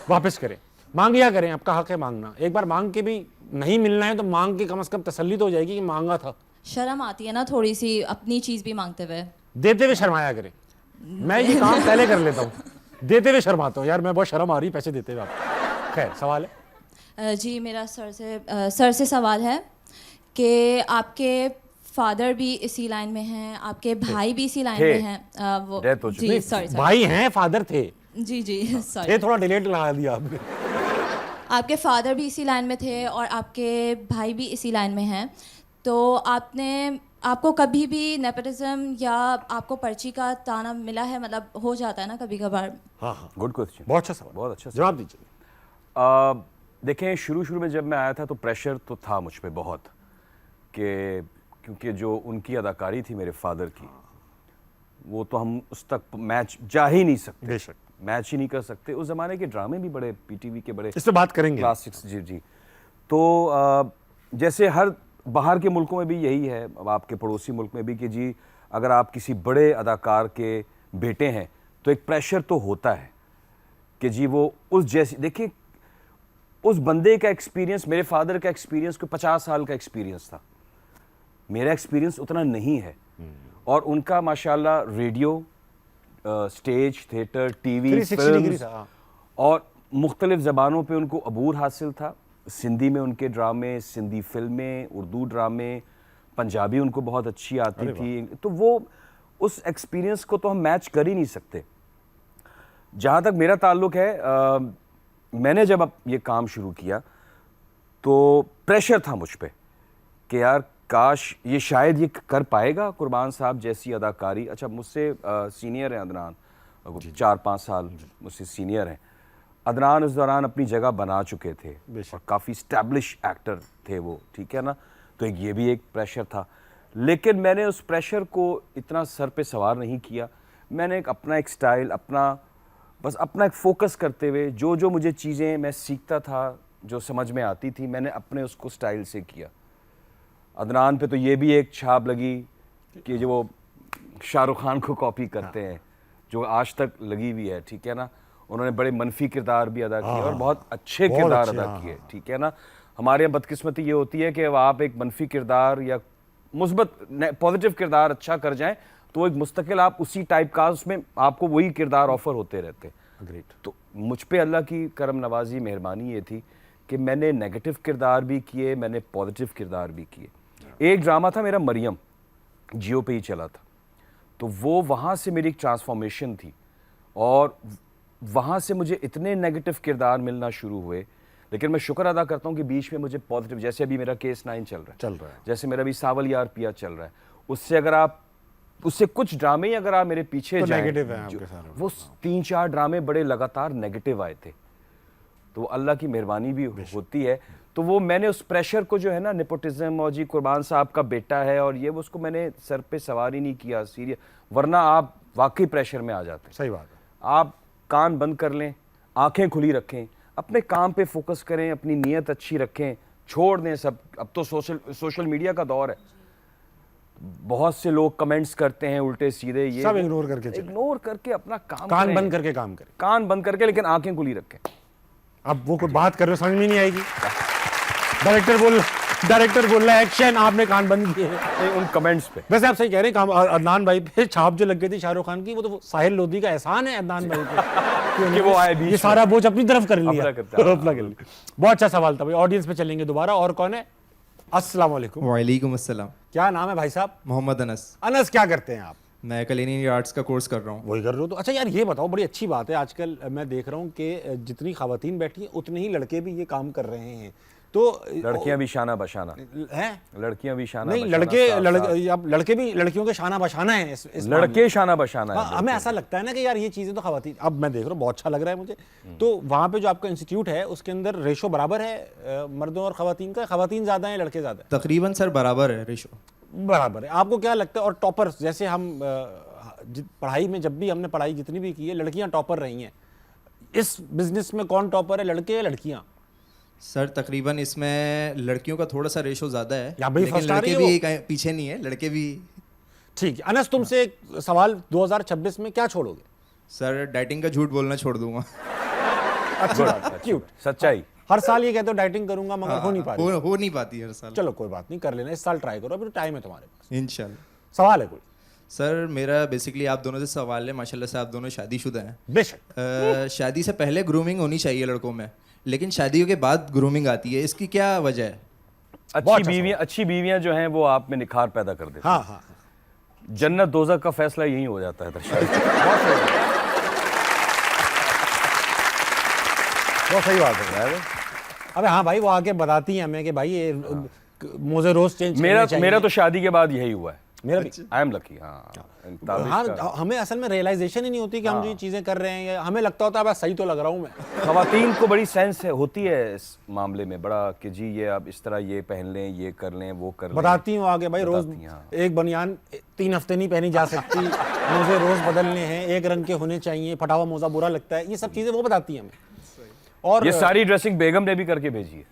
वापस करें, मांगिया करें, आपका हक है मांगना। एक बार मांग के भी नहीं मिलना है तो मांग के कम से कम तसल्ली तो हो जाएगी कि मांगा था। शर्म आती है ना थोड़ी सी अपनी चीज़ भी मांगते हुए। देते हुए शर्माया करें। मैं ये काम पहले कर लेता हूँ, देते हुए शर्माता हूँ यार, मैं बहुत शर्म आ रही पैसे देते हुए। आप खैर, सवाल है? जी, मेरा सर से सवाल है कि आपके फादर भी इसी लाइन में हैं, आपके भाई भी इसी लाइन थे। में हैं। वो Death हो चुकी। जी, सॉरी भाई हैं, फादर थे, जी जी ये सॉरी। थोड़ा डिलेट लगा दिया आपने। आपके फादर भी इसी लाइन में थे और आपके भाई भी इसी लाइन में हैं, तो आपको कभी भी नेपोटिज्म या आपको पर्ची का ताना मिला है? मतलब हो जाता है ना कभी कभार। हाँ हाँ, गुड क्वेश्चन, बहुत अच्छा सवाल, बहुत अच्छा सवाल। जवाब दीजिए। देखें, शुरू में जब मैं आया था तो प्रेशर तो था मुझ पे बहुत, कि क्योंकि जो उनकी अदाकारी थी मेरे फादर की, वो तो हम उस तक मैच जा ही नहीं सकते, बेशक मैच ही नहीं कर सकते। उस ज़माने के ड्रामे भी बड़े, पीटीवी के बड़े इस पे बात करेंगे। क्लासिक्स। जी जी। तो जैसे हर बाहर के मुल्कों में भी यही है, अब आपके पड़ोसी मुल्क में भी, कि जी अगर आप किसी बड़े अदाकार के बेटे हैं तो एक प्रेशर तो होता है कि जी वो उस जैसी, देखिए उस बंदे का एक्सपीरियंस, मेरे फादर का एक्सपीरियंस कोई 50 साल का एक्सपीरियंस था, मेरा एक्सपीरियंस उतना नहीं है। और उनका माशाल्लाह radio, stage, theatre, TV, 360 degree films था। और मुख्तलिफ ज़बानों पे उनको अबूर हासिल था। सिंधी में उनके ड्रामे, सिंधी फिल्में, उर्दू ड्रामे, पंजाबी उनको बहुत अच्छी आती थी। तो वो उस एक्सपीरियंस को तो हम मैच कर ही नहीं सकते। जहाँ तक मेरा ताल्लुक है, मैंने जब अब ये काम शुरू किया तो प्रेशर था मुझ पे कि यार काश ये शायद ये कर पाएगा कुर्बान साहब जैसी अदाकारी। अच्छा, मुझसे सीनियर हैं अदनान, 4-5 साल मुझसे सीनियर हैं। अदनान उस दौरान अपनी जगह बना चुके थे और काफ़ी स्टैब्लिश एक्टर थे वो, ठीक है ना, तो ये भी एक प्रेशर था। लेकिन मैंने उस प्रेशर को इतना सर पे सवार नहीं किया। मैंने अपना एक स्टाइल, बस अपना एक फोकस करते हुए जो जो मुझे चीज़ें मैं सीखता था, जो समझ में आती थी, मैंने अपने उसको स्टाइल से किया। अदनान पे तो ये भी एक छाप लगी कि जो वो शाहरुख खान को कॉपी करते हैं, जो आज तक लगी हुई है, ठीक है ना। उन्होंने बड़े मनफी किरदार भी अदा किए और बहुत अच्छे किरदार अदा किए, ठीक है ना। हमारे यहाँ बदकिस्मती ये होती है कि आप एक मनफी किरदार या मुस्बत पॉजिटिव किरदार अच्छा कर जाएं तो एक मुस्तकिल आप उसी टाइप का, उसमें आपको वही किरदार ऑफर होते रहते हैं। ग्रेट। तो मुझ पे अल्लाह की करम नवाजी, मेहरबानी ये थी कि मैंने नेगेटिव किरदार भी किए, मैंने पॉजिटिव किरदार भी किए। एक ड्रामा था मेरा मरियम, जियो पे ही चला था, तो वो वहाँ से मेरी एक ट्रांसफॉर्मेशन थी और वहाँ से मुझे इतने नेगेटिव किरदार मिलना शुरू हुए। लेकिन मैं शुक्र अदा करता हूँ कि बीच में मुझे पॉजिटिव, जैसे अभी मेरा केस 9 चल रहा है, जैसे मेरा अभी सावल यार पिया चल रहा है, उससे अगर आप उससे कुछ ड्रामे ही अगर आप मेरे पीछे तो जाएं, नेगेटिव है आपके सारे, वो 3-4 ड्रामे बड़े लगातार नेगेटिव आए थे, तो अल्लाह की मेहरबानी भी होती है। तो वो मैंने उस प्रेशर को जो है ना, नेपोटिज्म और जी कुर्बान साहब का बेटा है और ये, उसको मैंने सर पे सवार ही नहीं किया सीरियस, वरना आप वाकई प्रेशर में आ जाते हैं। सही बात है। आप कान बंद कर लें, आंखें खुली रखें, अपने काम पे फोकस करें, अपनी नीयत अच्छी रखें, छोड़ दें सब। अब तो सोशल मीडिया का दौर है, बहुत से लोग कमेंट्स करते हैं उल्टे सीधे, ये सब इग्नोर करके चले। इग्नोर करके अपना काम कान करें। बंद करके काम करें। कान बंद करके, लेकिन आंखें खुली रखें। अब वो कोई बात कर रहे हो समझ में नहीं आएगी। डायरेक्टर बोल रहा है एक्शन, आपने कान बंद किए। नहीं, उन कमेंट्स पे वैसे आप सही कह रहे हैं, अदनान भाई पे छाप जो लग गई थी शाहरुख खान की, वो तो साहिल लोधी का एहसान है अदनान भाई पे कि वो आए बीच ये में। सारा बोझ अपनी तरफ कर लिया। अपना करता है। अपना कर लिया। बहुत अच्छा सवाल था भाई। ऑडियंस पे चलेंगे दोबारा। और कौन है? अस्सलाम वालेकुम। वालेकुम अस्सलाम। क्या नाम है भाई साहब? मोहम्मद अनस। अनस, क्या करते हैं आप? मैं कलिनी आर्ट्स का कोर्स कर रहा हूँ। वही कर रहे हो तो अच्छा यार, ये बताओ, बड़ी अच्छी बात है, आजकल मैं देख रहा हूँ कि जितनी खवातीन बैठी हैं उतने ही लड़के भी ये काम कर रहे हैं। तो लड़कियां भी शाना बशाना हैं? लड़कियां भी शाना नहीं, बशाना, अब लड़के भी लड़कियों के शाना बशाना है इस लड़के शाना बशाना हाँ, है। हमें ऐसा लगता है ना कि यार ये चीज़ें तो खवातीन, अब मैं देख रहा हूँ बहुत अच्छा लग रहा है मुझे। तो वहाँ पे जो आपका इंस्टीट्यूट है उसके अंदर रेशो बराबर है मर्दों और खवातीन का? खवातीन ज़्यादा है, लड़के ज़्यादा है? तकरीबन सर बराबर है रेशो। बराबर है। आपको क्या लगता है? और टॉपर्स, जैसे हम पढ़ाई में जब भी हमने पढ़ाई जितनी भी की है, लड़कियाँ टॉपर रही हैं। इस बिजनेस में कौन टॉपर है, लड़के या लड़कियाँ? सर तकरीबन इसमें लड़कियों का थोड़ा सा रेशो ज़्यादा है, यहाँ भाई लेकिन फर्स्ट आ रही लड़के है भी कहीं पीछे नहीं है, लड़के भी। ठीक है अनस, तुमसे एक सवाल, 2026 में क्या छोड़ोगे? सर डाइटिंग का झूठ बोलना छोड़ दूंगा। अच्छी बात, क्यूट। सच्चाई। हर साल ये कहते हो डाइटिंग करूंगा, मगर हो नहीं पा रही। हो नहीं पाती हर साल। चलो कोई बात नहीं, कर लेना, इस साल ट्राई करो, अभी टाइम है तुम्हारे पास। इंशाल्लाह। सवाल है कोई? सर मेरा बेसिकली आप दोनों से सवाल है, माशाल्लाह से आप दोनों शादीशुदा हैं। बेशक। शादी से पहले ग्रूमिंग होनी चाहिए लड़कों में, लेकिन शादियों के बाद ग्रूमिंग आती है, इसकी क्या वजह है? अच्छी बीवियां जो हैं वो आप में निखार पैदा कर देती हैं। हाँ हाँ, जन्नत दोज़ख का फैसला यही हो जाता है बहुत सही बात है। अबे हाँ भाई, वो आके बताती हैं हमें कि भाई ये मुझे रोज चेंज मेरा तो शादी के बाद यही हुआ है। मेरा भी। I am lucky. हाँ, हाँ, हमें असल में रियलाइजेशन ही नहीं होती कि हम जो ये चीजें कर रहे हैं, या हमें लगता होता है बस सही तो लग रहा हूँ मैं। खवातीन को बड़ी सेंस होती है इस मामले में, बड़ा कि जी ये आप इस तरह ये पहन लें, ये कर लें, वो कर लें। बताती हूँ आगे भाई, रोज बताती हैं, हाँ। एक बनियान 3 हफ्ते नहीं पहनी जा सकती, मोजे रोज बदलने हैं, एक रंग के होने चाहिए, फटा हुआ मोजा बुरा लगता है, ये सब चीजें वो बताती हैं हमें। और ये सारी ड्रेसिंग बेगम ने भी करके भेजी है।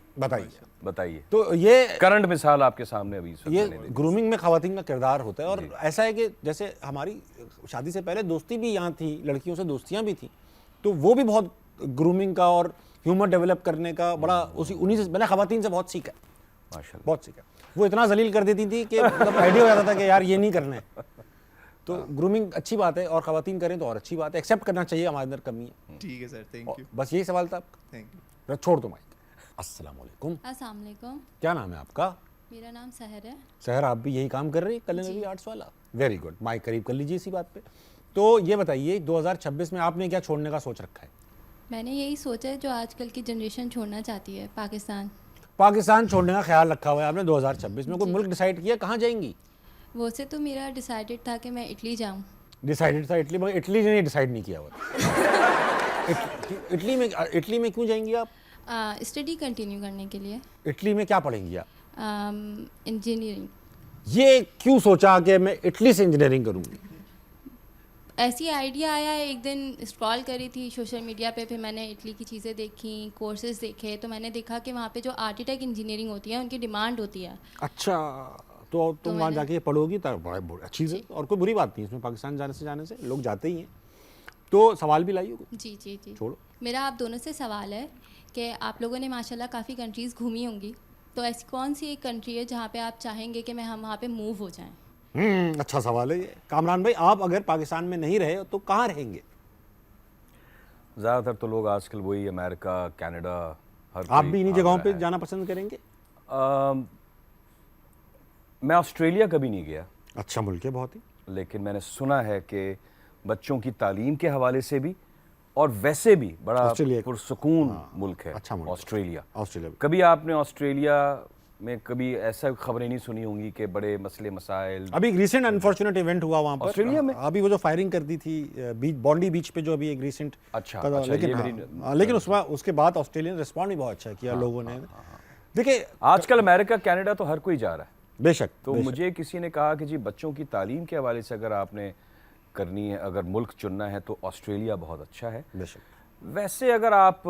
बताइए। तो ये करंट मिसाल आपके सामने अभी इस वक्त ये मैंने देखी। ग्रूमिंग में खवातीन का किरदार होता है। और ऐसा है कि जैसे हमारी शादी से पहले दोस्ती भी यहाँ थी, लड़कियों से दोस्तियाँ भी थी, तो वो भी बहुत ग्रूमिंग का और ह्यूमर डेवलप करने का बड़ा उन्हीं से मैंने खवातीन से बहुत सीखा, माशाल्लाह। बहुत सीखा। वो इतना जलील कर देती थी कि मतलब आइडिया हो जाता था कि यार ये नहीं करना है। तो ग्रूमिंग अच्छी बात है, और खवातीन करें तो और अच्छी बात है, एक्सेप्ट करना चाहिए, हमारे अंदर कमी है। ठीक है सर, थैंक यू। बस यही सवाल था आपका। Thank you. छोड़ दो माइक। अस्सलाम वालेकुम। अस्सलाम वालेकुम। क्या नाम है आपका? मेरा नाम सहर है। सहर, आप भी यही काम कर रही है culinary आर्ट्स वाला? Very good. माइक करीब कर लीजिए इसी बात पे। तो ये बताइए 2026 में आपने क्या छोड़ने का सोच रखा है? मैंने यही सोचा है जो आजकल की जनरेशन छोड़ना चाहती है, पाकिस्तान। पाकिस्तान छोड़ने का ख्याल रखा हुआ है आपने 2026 में? कोई मुल्क डिसाइड किया कहाँ जाएंगी? वो से तो मेरा डिसाइडेड था कि मैं इटली जाऊँ। डिसाइडेड था इटली, मगर इटली ने डिसाइड नहीं किया हुआ। इटली में क्यों जाएंगी आप? स्टडी कंटिन्यू करने के लिए। इटली में क्या पढ़ेंगी आप? इंजीनियरिंग। ये क्यों सोचा कि मैं इटली से इंजीनियरिंग करूँगी? ऐसी आइडिया आया, एक दिन स्क्रॉल करी थी सोशल मीडिया पे, फिर मैंने इटली की चीज़ें देखी, कोर्सेज देखे, तो मैंने देखा कि वहाँ पे जो आर्किटेक्ट इंजीनियरिंग होती है उनकी डिमांड होती है। अच्छा, तो तुम वहाँ जाके पढ़ोगी तो बड़ी अच्छी से, और कोई बुरी बात नहीं इसमें, पाकिस्तान जाने से लोग जाते ही हैं। तो सवाल भी लाइए। जी जी जी। छोड़ो। मेरा आप दोनों से सवाल है कि आप लोगों ने माशाल्लाह काफ़ी कंट्रीज़ घूमी होंगी, तो ऐसी कौन सी एक कंट्री है जहाँ पे आप चाहेंगे कि हम वहाँ पे मूव हो जाएं? अच्छा सवाल है ये। कामरान भाई, आप अगर पाकिस्तान में नहीं रहे तो कहाँ रहेंगे? ज़्यादातर तो लोग आजकल वही अमेरिका, कनाडा, हर आप कोई भी इन्हीं भाग जगहों रहा पे है। जाना पसंद करेंगे? मैं ऑस्ट्रेलिया कभी नहीं गया, अच्छा मुल्क है बहुत ही। लेकिन मैंने सुना है कि बच्चों की तालीम के हवाले से भी और वैसे भी बड़ा ऑस्ट्रेलिया पुरसुकून मुल्क है। अच्छा मुल्क है। ऑस्ट्रेलिया। ऑस्ट्रेलिया कभी आपने ऑस्ट्रेलिया में कभी ऐसा खबरें नहीं सुनी होंगी कि बड़े मसले मसाइल? अभी एक रिसेंट अनफॉर्चुनेट इवेंट हुआ वहाँ पर ऑस्ट्रेलिया में? अभी वो जो फायरिंग कर दी थी बीच बॉन्डी बीच पे, जो अभी एक रिसेंट अच्छा, लेकिन उसके बाद ऑस्ट्रेलिया ने रिस्पॉन्ड भी बहुत अच्छा किया लोगों ने। देखिए आजकल अमेरिका, कनाडा तो हर कोई जा रहा है। बेशक। तो मुझे किसी ने कहा कि जी बच्चों की तालीम के हवाले से अगर आपने करनी है, अगर मुल्क चुनना है तो ऑस्ट्रेलिया बहुत अच्छा है। बेशक। वैसे अगर आप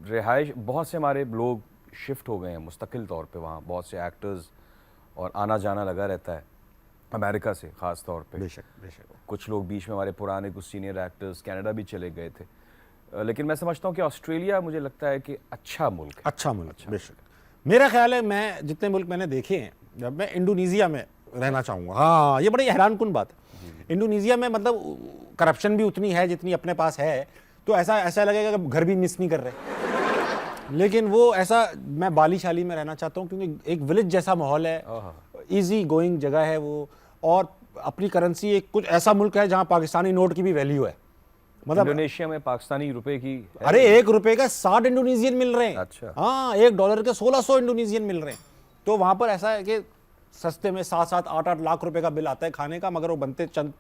रिहाइश, बहुत से हमारे लोग शिफ्ट हो गए हैं मुस्तकिल तौर पे वहाँ, बहुत से एक्टर्स, और आना जाना लगा रहता है। अमेरिका से ख़ास तौर पे। बेशक बेशक। कुछ लोग बीच में हमारे पुराने कुछ सीनियर एक्टर्स कनाडा भी चले गए थे, लेकिन मैं समझता हूँ कि ऑस्ट्रेलिया मुझे लगता है कि अच्छा मुल्क है। अच्छा मुल्क, बेशक। मेरा ख्याल है, मैं जितने मुल्क मैंने देखे हैं, जब मैं इंडोनेशिया में रहना चाहूँगा। हाँ, ये बड़ी हैरानकुन बात है। इंडोनेशिया में मतलब करप्शन भी उतनी है जितनी अपने पास है, तो ऐसा लगेगा कि घर भी मिस नहीं कर रहे। लेकिन वो ऐसा, मैं बाली शाली में रहना चाहता हूँ क्योंकि एक विलेज जैसा माहौल है, इजी गोइंग जगह है वो, और अपनी करेंसी एक कुछ ऐसा मुल्क है जहाँ पाकिस्तानी नोट की भी वैल्यू है। मतलब इंडोनेशिया में पाकिस्तानी रुपए की है? अरे 1 रुपए का 60 इंडोनेशियन मिल रहे हैं। अच्छा। हाँ, $1 के 1600 इंडोनेशियन मिल रहे हैं। तो वहां पर ऐसा है कि सस्ते में 7-7, 8-8 लाख रुपए का बिल आता है खाने का, मगर वो बनते चंद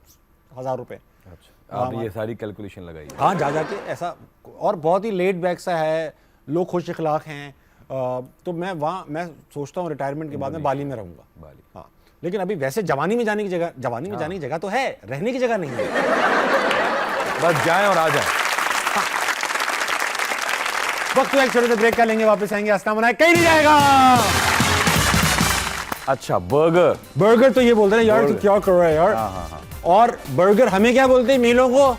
हजार रुपए। अच्छा, आपने ये सारी कैलकुलेशन लगाई है? हाँ, जा के ऐसा, और बहुत ही लेट बैक सा है, लोग खुश इखलाक हैं। तो मैं सोचता हूँ रिटायरमेंट के बाद मैं बाली में रहूंगा। बाली। हाँ, लेकिन अभी वैसे जवानी में जाने की जगह तो है, रहने की जगह नहीं है। बस जाएं और आ जाएं। वक्त एक छोटे से ब्रेक का लेंगे, वापस आएंगे। हंसना बनाए कहीं नहीं जाएगा। अच्छा, बर्गर तो ये बोलते हैं यार, तू क्या कर रहा है यार। हाँ। और बर्गर हमें क्या बोलते हैं मीलों को?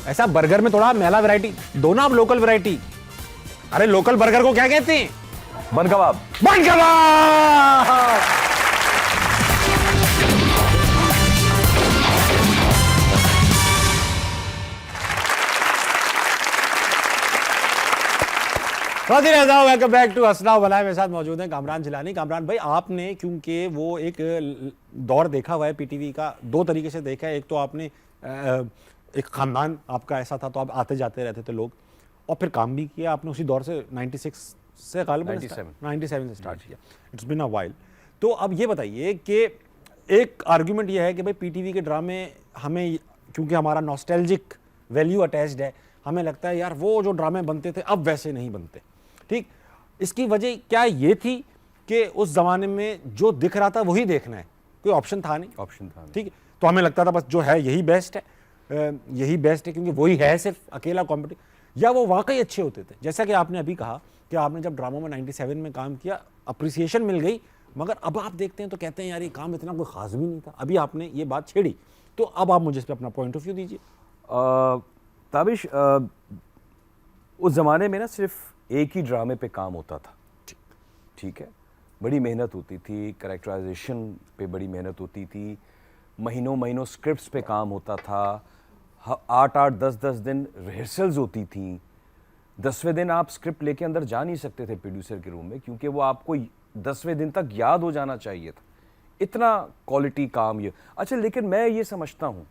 ऐसा बर्गर में थोड़ा मेला वैरायटी दो ना, आप लोकल वैरायटी। अरे लोकल बर्गर को क्या कहते हैं? बन कबाब। बन कबाब। वेलकम बैक टू हंसना बनाए। मेरे साथ मौजूद हैं कामरान जिलानी। कामरान भाई, आपने क्योंकि वो एक दौर देखा हुआ है पीटीवी का, दो तरीके से देखा है। एक तो आपने एक खानदान आपका ऐसा था, तो आप आते जाते रहते थे लोग, और फिर काम भी किया आपने उसी दौर से। 96 से 97 से स्टार्ट किया। It's been a while. तो अब ये बताइए कि एक आर्ग्यूमेंट ये है कि भाई पीटीवी के ड्रामे हमें, क्योंकि हमारा नॉस्टैल्जिक वैल्यू अटैच्ड है, हमें लगता है यार वो जो ड्रामे बनते थे अब वैसे नहीं बनते। ठीक, इसकी वजह क्या ये थी कि उस जमाने में जो दिख रहा था वही देखना है, कोई ऑप्शन था नहीं। ठीक, तो हमें लगता था बस जो है यही बेस्ट है, क्योंकि वही है सिर्फ अकेला कॉम्पिटिशन, या वो वाकई अच्छे होते थे। जैसा कि आपने अभी कहा कि आपने जब ड्रामों में 97 में काम किया, अप्रिसिएशन मिल गई, मगर अब आप देखते हैं तो कहते हैं यार ये काम इतना कोई खास भी नहीं था। अभी आपने ये बात छेड़ी, तो अब आप मुझे इस पर अपना पॉइंट ऑफ व्यू दीजिए। ताबिश, उस ज़माने में ना सिर्फ एक ही ड्रामे पे काम होता था। ठीक है, बड़ी मेहनत होती थी, कैरेक्टराइजेशन पे बड़ी मेहनत होती थी, महीनों स्क्रिप्ट्स पे काम होता था, 8-8, 10-10 दिन रिहर्सल्स होती थी। 10वें दिन आप स्क्रिप्ट लेके अंदर जा नहीं सकते थे प्रोड्यूसर के रूम में, क्योंकि वो आपको 10वें दिन तक याद हो जाना चाहिए था। इतना क्वालिटी काम ये। अच्छा, लेकिन मैं ये समझता हूँ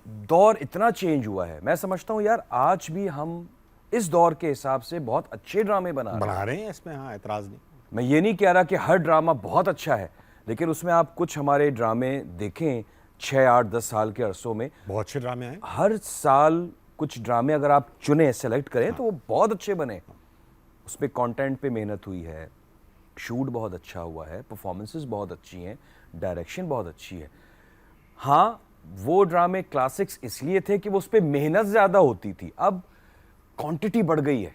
दौर इतना चेंज हुआ है, मैं समझता हूँ यार आज भी हम इस दौर के हिसाब से बहुत अच्छे ड्रामे बना रहे हैं। इसमें हाँ एतराज़ नहीं। मैं ये नहीं कह रहा कि हर ड्रामा बहुत अच्छा है, लेकिन उसमें आप कुछ हमारे ड्रामे देखें 6, 8, 10 साल के अरसों में, बहुत अच्छे ड्रामे हैं। हर साल कुछ ड्रामे अगर आप चुने, सेलेक्ट करें, तो वो बहुत अच्छे बने। उस पर कॉन्टेंट पे मेहनत हुई है, शूट बहुत अच्छा हुआ है, परफॉर्मेंसेस बहुत अच्छी हैं, डायरेक्शन बहुत अच्छी है। हाँ, वो ड्रामे क्लासिक्स इसलिए थे कि वो उस पर मेहनत ज़्यादा होती थी। अब क्वांटिटी बढ़ गई है,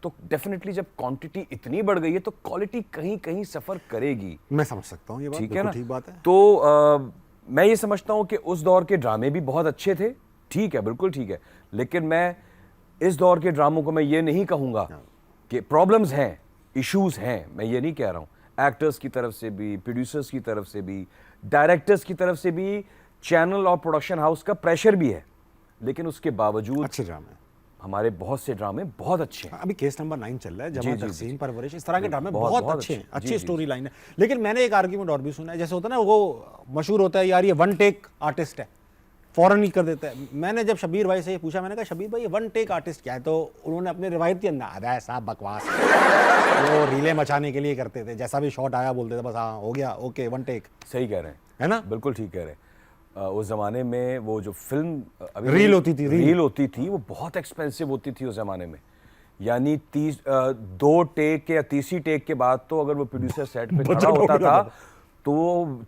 तो डेफिनेटली जब क्वांटिटी इतनी बढ़ गई है तो क्वालिटी कहीं कहीं सफ़र करेगी। मैं समझ सकता हूँ ये बात, ठीक है ना? ठीक बात है। तो मैं ये समझता हूँ कि उस दौर के ड्रामे भी बहुत अच्छे थे, ठीक है, बिल्कुल ठीक है, लेकिन मैं इस दौर के ड्रामों को मैं ये नहीं कहूँगा कि प्रॉब्लम्स हैं, इश्यूज हैं, मैं ये नहीं कह रहा हूँ। एक्टर्स की तरफ से भी, प्रोड्यूसर्स की तरफ से भी, डायरेक्टर्स की तरफ से भी, चैनल और प्रोडक्शन हाउस का प्रेशर भी है, लेकिन उसके बावजूद अच्छे ड्रामे, हमारे बहुत से ड्रामे बहुत अच्छे हैं। अभी केस नंबर 9 चल रहा है, जमा तकसीम परवरिश, इस तरह के ड्रामे बहुत बहुत अच्छे हैं, अच्छी स्टोरी लाइन है। लेकिन मैंने एक आर्ग्यूमेंट और भी सुना है, जैसे होता है ना, वो मशहूर होता है यार ये वन टेक आर्टिस्ट है, फौरन ही कर देता है। मैंने जब शबीर भाई से ये पूछा, मैंने कहा शबीर भाई ये वन टेक आर्टिस्ट क्या है, तो उन्होंने अपने रिवायती अंदाज, है साहब बकवास, वो रीले मचाने के लिए करते थे, जैसा भी शॉट आया बोलते थे बस हाँ हो गया, ओके वन टेक। सही कह रहे हैं, है ना? बिल्कुल ठीक कह रहे हैं। उस ज़माने में वो जो फिल्म अभी रील होती थी वो बहुत एक्सपेंसिव होती थी उस ज़माने में। यानी 2 टेक या तीसरी टेक के बाद तो अगर वो प्रोड्यूसर सेट पे खड़ा होता था तो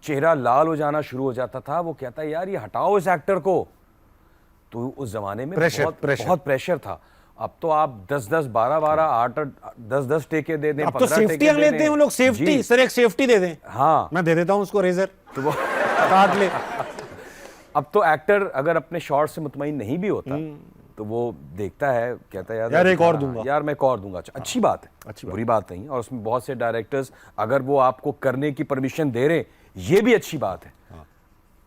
चेहरा लाल हो जाना शुरू हो जाता था। वो कहता है यार ये हटाओ इस एक्टर को। तो उस ज़माने में बहुत प्रेशर था। अब तो आप 10-10, 12-12, 8-8, 10-10 टेके दे दें, अब तो 15 सेफ्टी टेके हम दे लेते हैं दें। वो लोग, सेफ्टी। जी, सर एक सेफ्टी दे दें, हाँ। मैं दे देता हूँ उसको रेजर, तो वो काट ले। अब तो एक्टर अगर अपने शॉट से मुतमईन नहीं भी होता तो वो देखता है, कहता है यार एक और हाँ, दूंगा। यार मैं एक और दूंगा। अच्छा, अच्छी बात है, अच्छी बात। बुरी बात नहीं है। और उसमें बहुत से डायरेक्टर्स अगर वो आपको करने की परमिशन दे रहे हैं, ये भी अच्छी बात है।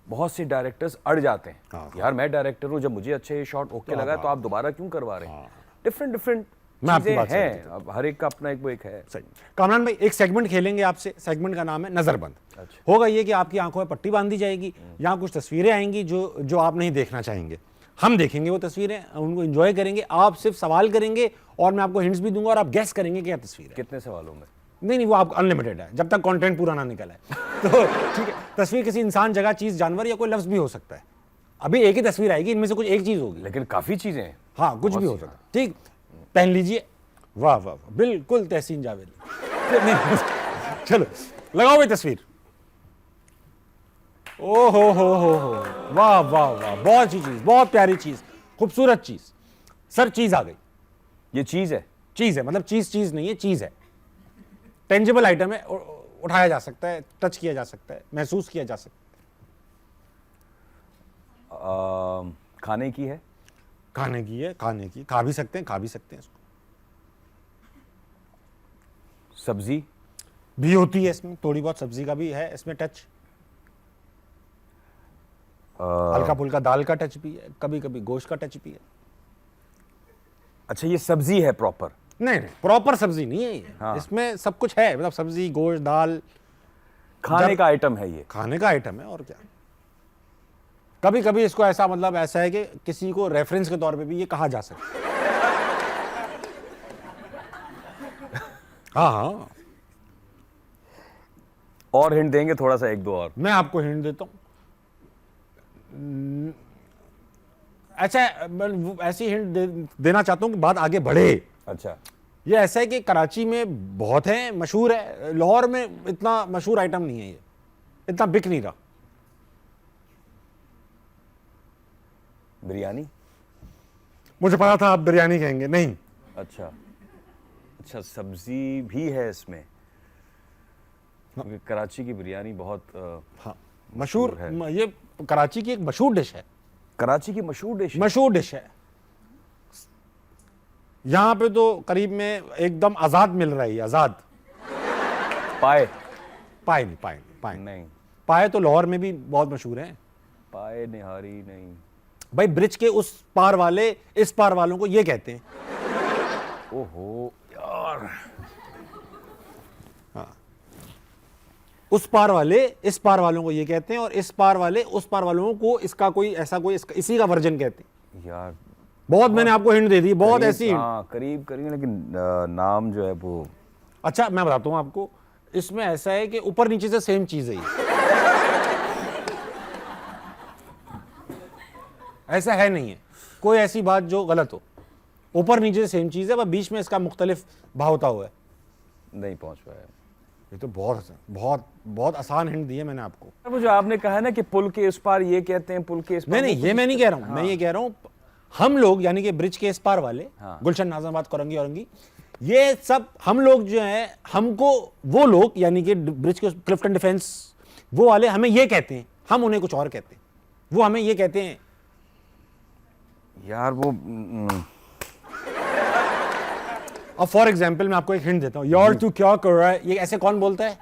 बहुत से डायरेक्टर्स अड़ जाते हैं, यार मैं डायरेक्टर हूँ, जब मुझे अच्छा ये शॉट ओके लगा तो आप दोबारा क्यों करवा रहे हैं? डिफरेंट डिफरेंट मैं आपकी चीजें बात से हैं, अब हर एक का अपना एक वो एक है। सही। कामरान भाई एक सेगमेंट खेलेंगे आपसे, सेगमेंट का नाम है नजरबंद। अच्छा। होगा ये कि आपकी आंखों में पट्टी बांधी जाएगी, यहाँ कुछ तस्वीरें आएंगी जो आप नहीं देखना चाहेंगे, हम देखेंगे वो तस्वीरें, उनको एंजॉय करेंगे, आप सिर्फ सवाल करेंगे और मैं आपको हिंट्स भी दूंगा और आप गैस करेंगे क्या तस्वीर है। कितने सवालों में? नहीं वो आप अनलिमिटेड है, जब तक कंटेंट पूरा ना निकला है। तो ठीक है, तस्वीर किसी इंसान, जगह, चीज, जानवर या कोई लफ्ज भी हो सकता है। अभी एक ही तस्वीर आएगी, इनमें से कुछ एक चीज होगी, लेकिन काफी चीजें हैं। हाँ कुछ भी हो सकता है। ठीक, पहन लीजिए। वाह वाह वाह, बिल्कुल तहसीन जावेद। नहीं, चलो लगाओ भाई तस्वीर। ओ हो, वाह वाह वाह, बहुत अच्छी चीज, बहुत प्यारी चीज, खूबसूरत चीज। सर चीज आ गई। ये चीज है? चीज है, मतलब चीज नहीं है, चीज है, टेंजिबल आइटम है, उठाया जा सकता है, टच किया जा सकता है, महसूस किया जा सकता है। खाने की है? खाने की है, खाने की, खा भी सकते हैं इसको। सब्जी भी होती है इसमें, थोड़ी बहुत सब्जी का भी है इसमें टच। हल्का फुल्का दाल का टच भी है, कभी कभी गोश्त का टच भी है। अच्छा, ये सब्जी है प्रॉपर? नहीं प्रॉपर सब्जी नहीं है ये। हाँ। इसमें सब कुछ है, मतलब सब्जी, गोश्त, दाल, खाने का आइटम है ये? खाने का आइटम है और क्या। कभी कभी इसको ऐसा, मतलब ऐसा है कि किसी को रेफरेंस के तौर पे भी ये कहा जा सकता है। हाँ और हिंट देंगे थोड़ा सा, एक दो और? मैं आपको हिंट देता हूं। अच्छा, मैं ऐसी हिंट देना चाहता हूं कि बात आगे बढ़े। अच्छा। ये ऐसा है कि कराची में बहुत है, मशहूर है, लाहौर में इतना मशहूर आइटम नहीं है, ये इतना बिक नहीं रहा। बिरयानी? मुझे पता था आप बिरयानी कहेंगे, नहीं। अच्छा, सब्जी भी है इसमें, क्योंकि कराची की बिरयानी बहुत हाँ मशहूर है। ये कराची की एक मशहूर डिश है। कराची की मशहूर डिश? मशहूर डिश है। यहाँ पे तो करीब में एकदम आजाद मिल रही है, आजाद। पाए? पाए नहीं, नहीं। पाए तो लाहौर में भी बहुत मशहूर है। पाए निहारी नहीं भाई ब्रिज के उस पार वाले इस पार वालों को ये कहते हैं। ओहो यार, उस पार वाले इस पार वालों को ये कहते हैं और इस पार वाले उस पार वालों को इसका कोई ऐसा कोई इसी का वर्जन कहते हैं। यार बहुत मैंने आपको हिंट दे दी, बहुत करीब, ऐसी हिंट। हाँ करीब, लेकिन नाम जो है वो। अच्छा मैं बताता हूँ आपको, इसमें ऐसा है कि ऊपर नीचे से सेम चीज है ये। ऐसा है नहीं है कोई ऐसी बात जो गलत हो, ऊपर नीचे से सेम चीज है, पर बीच में इसका मुख्तलिफ भावता हुआ है। नहीं पहुंच पाया। ये तो बहुत बहुत बहुत आसान हिंट दी है मैंने आपको। वो जो आपने कहा ना कि पुल के इस पार ये कहते हैं, पुल के इस पार। नहीं ये मैं नहीं कह रहा हूँ, मैं ये कह रहा हूँ हम लोग यानी कि ब्रिज के इस पार वाले, हाँ। गुलशन, नाज़िमाबाद, कोरंगी औरंगी, ये सब हम लोग जो है, हमको वो लोग यानी कि ब्रिज के क्लिफ्टन डिफेंस वो वाले हमें ये कहते हैं, हम उन्हें कुछ और कहते हैं, वो हमें ये कहते हैं। यार वो अब फॉर एग्जाम्पल मैं आपको एक हिंट देता हूँ, यार तू क्या कर रहा है, ये ऐसे कौन बोलता है?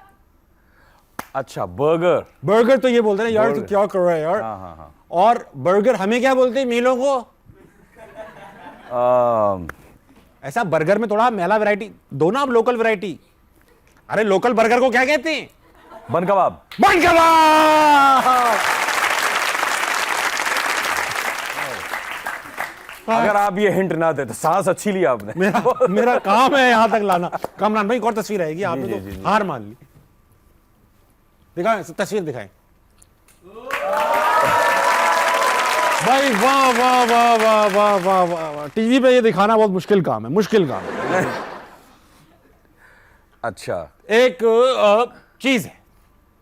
अच्छा, बर्गर। बर्गर तो ये बोलते हैं यार तू क्या कर रहा है यार। हाँ हाँ हाँ। और बर्गर हमें क्या बोलते हैं मीलों को? ऐसा बर्गर में थोड़ा मेला वैरायटी दो ना, आप लोकल वैरायटी। अरे लोकल बर्गर को क्या कहते हैं? बन कबाब। बन कबाब। अगर आप ये हिंट ना दे तो सांस अच्छी ली आपने। मेरा काम है यहां तक लाना। कामरान भाई एक और तस्वीर आएगी, आपने जी, तो हार मान ली। दिखाएं तस्वीर, दिखाएं भाई। वाह वाह वाह वाह वाह वाह वाह वाह। टीवी पे ये दिखाना बहुत मुश्किल काम है, मुश्किल काम है। अच्छा, एक चीज है,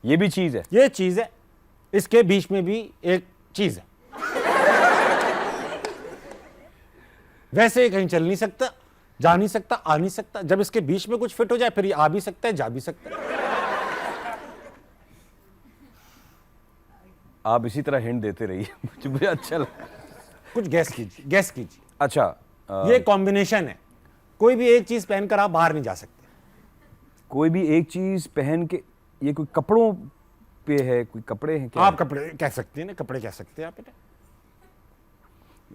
ये भी चीज है? ये चीज है, इसके बीच में भी एक चीज है। वैसे कहीं चल नहीं सकता, जा नहीं सकता, आ नहीं सकता। जब इसके बीच में कुछ फिट हो जाए फिर ये आ भी सकता है, जा भी सकता है। आप इसी तरह हिंट देते रहिए, मुझे अच्छा लगा। कुछ गैस कीजिए, गैस कीजिए। अच्छा, ये कॉम्बिनेशन है, कोई भी एक चीज पहनकर आप बाहर नहीं जा सकते। कोई भी एक चीज पहन के, ये कोई कपड़ों पे है, कोई कपड़े हैं क्या? आप कपड़े कह सकते हैं ना, कपड़े कह सकते हैं आप बेटा।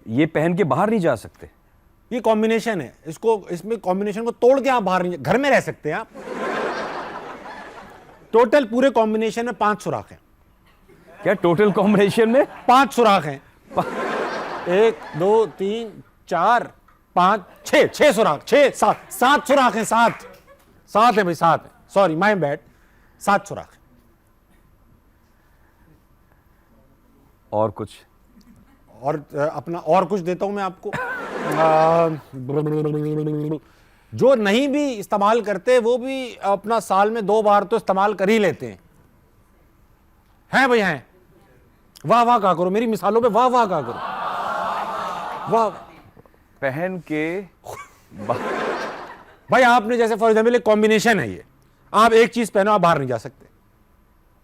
ये पहन के बाहर नहीं जा सकते। ये कॉम्बिनेशन है, इसमें कॉम्बिनेशन को तोड़ के आप बाहर नहीं, घर में रह सकते हैं आप। टोटल पूरे कॉम्बिनेशन में 5 सुराख हैं। क्या टोटल कॉम्बिनेशन में 5 सुराख हैं? 1 2 3 4 5 6 सुराख, 7 सुराख हैं। 7 है भाई, 7 है, सॉरी माय बैड, 7 सुराख हैं। और कुछ? और अपना और कुछ देता हूं मैं आपको। जो नहीं भी इस्तेमाल करते वो भी अपना साल में 2 बार तो इस्तेमाल कर ही लेते हैं भाई, हैं। वाह वाह का करो, मेरी मिसालों पे वाह वाह का करो, वाह। पहन के भाई आपने जैसे फॉर एग्जाम्पल एक कॉम्बिनेशन है ये, आप एक चीज पहनो, आप बाहर नहीं जा सकते।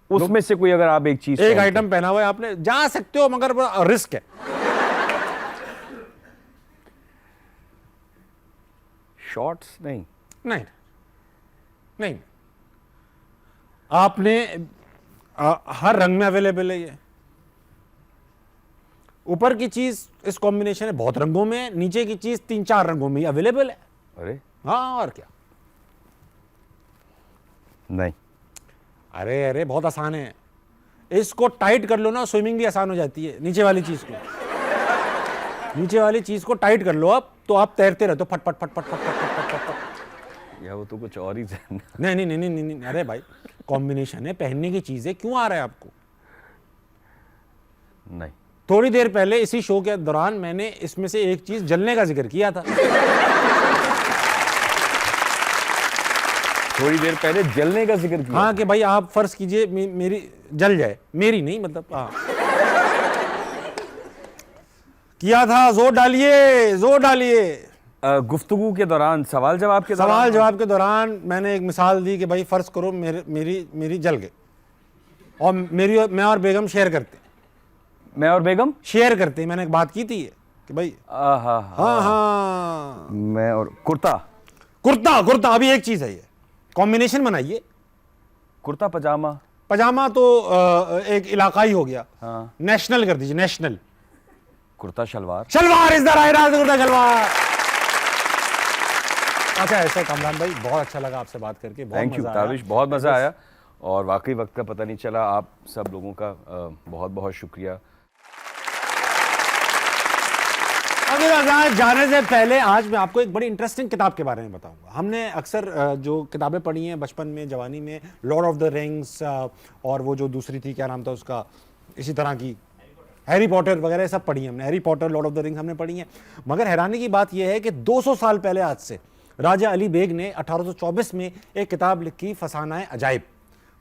उसमें से कोई अगर आप एक चीज एक आइटम पहना हुआ है आपने, जा सकते हो मगर रिस्क है। शॉर्ट्स नहीं? नहीं नहीं, आपने हर रंग में अवेलेबल है ये। ऊपर की चीज इस कॉम्बिनेशन है बहुत रंगों में, नीचे की चीज 3-4 रंगों में अवेलेबल है। अरे हाँ, और क्या। नहीं। अरे बहुत आसान है, इसको टाइट कर लो ना, स्विमिंग भी आसान हो जाती है। नीचे वाली चीज को टाइट कर लो आप, तो आप तैरते रहते हो, फट फट फट फट फट फट फट फट फट। या वो तो कुछ और ही है। नहीं, अरे भाई कॉम्बिनेशन है, पहनने की चीज है, क्यों आ रहा है आपको? नहीं। थोड़ी देर पहले इसी शो के दौरान मैंने इसमें से एक चीज जलने का जिक्र किया था। थोड़ी देर पहले जलने का जिक्र किया। हाँ, कि भाई आप फर्ज कीजिए मेरी जल जाए, मेरी नहीं मतलब, हाँ किया था। जोर डालिए। गुफ्तगू के दौरान, सवाल जवाब के दौरान मैंने एक मिसाल दी कि भाई फर्ज करो मेरी जल गई, और मैं और बेगम शेयर करते। मैंने एक बात की थी कि भाई हाँ मैं और कुर्ता अभी एक चीज है, ये कॉम्बिनेशन बनाइए। कुर्ता पजामा तो एक इलाकाई हो गया। हाँ। नेशनल कर दीजिए, नेशनल। कुर्ता शलवार इस दर कुर्ता शलवार। अच्छा, ऐसा कामरान भाई, बहुत अच्छा लगा आपसे बात करके। थैंक यू ताबिश, बहुत मजा आया, और वाकई वक्त का पता नहीं चला। आप सब लोगों का बहुत बहुत शुक्रिया। अगर जाने से पहले आज मैं आपको एक बड़ी इंटरेस्टिंग किताब के बारे में बताऊंगा। हमने अक्सर जो किताबें पढ़ी हैं बचपन में, जवानी में, लॉर्ड ऑफ द रिंग्स, और वो जो दूसरी थी, क्या नाम था उसका, इसी तरह की हैरी पॉटर वगैरह सब पढ़ी है हमने। Harry Potter, Lord of the rings हमने पढ़ी है। मगर हैरानी की बात यह है कि 200 साल पहले आज से राजा अली बेग ने 1824 में एक किताब लिखी, फसाना अजाइब।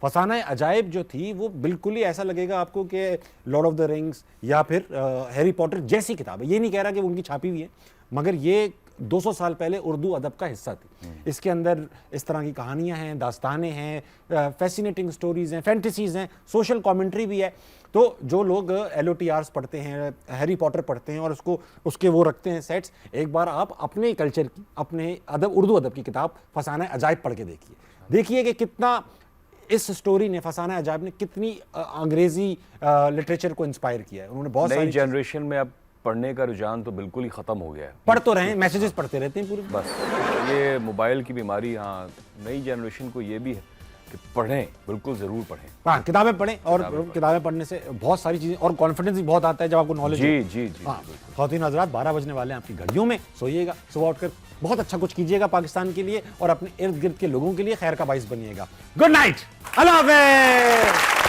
फसाना अजाइब जो थी वो बिल्कुल ही ऐसा लगेगा आपको कि लॉर्ड ऑफ द रिंग्स या फिर हैरी पॉटर जैसी किताब है। ये नहीं कह रहा कि वो उनकी छापी हुई है, मगर ये 200 साल पहले उर्दू अदब का हिस्सा थी। इसके अंदर इस तरह की कहानियाँ हैं, दास्तानें हैं, फैसिनेटिंग स्टोरीज़ हैं, फैंटेसीज़ हैं, सोशल कमेंट्री भी है। तो जो लोग LOTRs पढ़ते हैं, हैरी पॉटर पढ़ते हैं और उसके वो रखते हैं सेट्स, एक बार आप अपने कल्चर की, अपने उर्दू अदब की किताब फसाना अजाइब पढ़ के देखिए कि कितना इस स्टोरी ने, फसाना अजाइब ने, कितनी अंग्रेजी लिटरेचर को इंस्पायर किया है। उन्होंने बहुत सारी जनरेशन में अब पढ़ने का रुझान तो बिल्कुल ही खत्म हो गया है। पढ़ तो रहे हैं, मैसेजेस पढ़ते रहते हैं पूरे। बस ये मोबाइल की बीमारी, हाँ, नई जनरेशन को ये भी है कि पढ़ें, बिल्कुल ज़रूर पढ़ें। हाँ, किताबें पढ़ें, और किताबें पढ़ने से बहुत सारी चीज़ें, और कॉन्फिडेंस भी बहुत आता है जब आपको नॉलेज। जी। हाँ, ख़वातीन हज़रात, 12 बजने वाले हैं आपकी घड़ियों में, सोइएगा, सुबह उठकर बहुत अच्छा कुछ कीजिएगा पाकिस्तान के लिए और अपने इर्द गिर्द के लोगों के लिए खैर का बाइस बनिएगा। गुड नाइट, अल्लाह हाफ़िज़।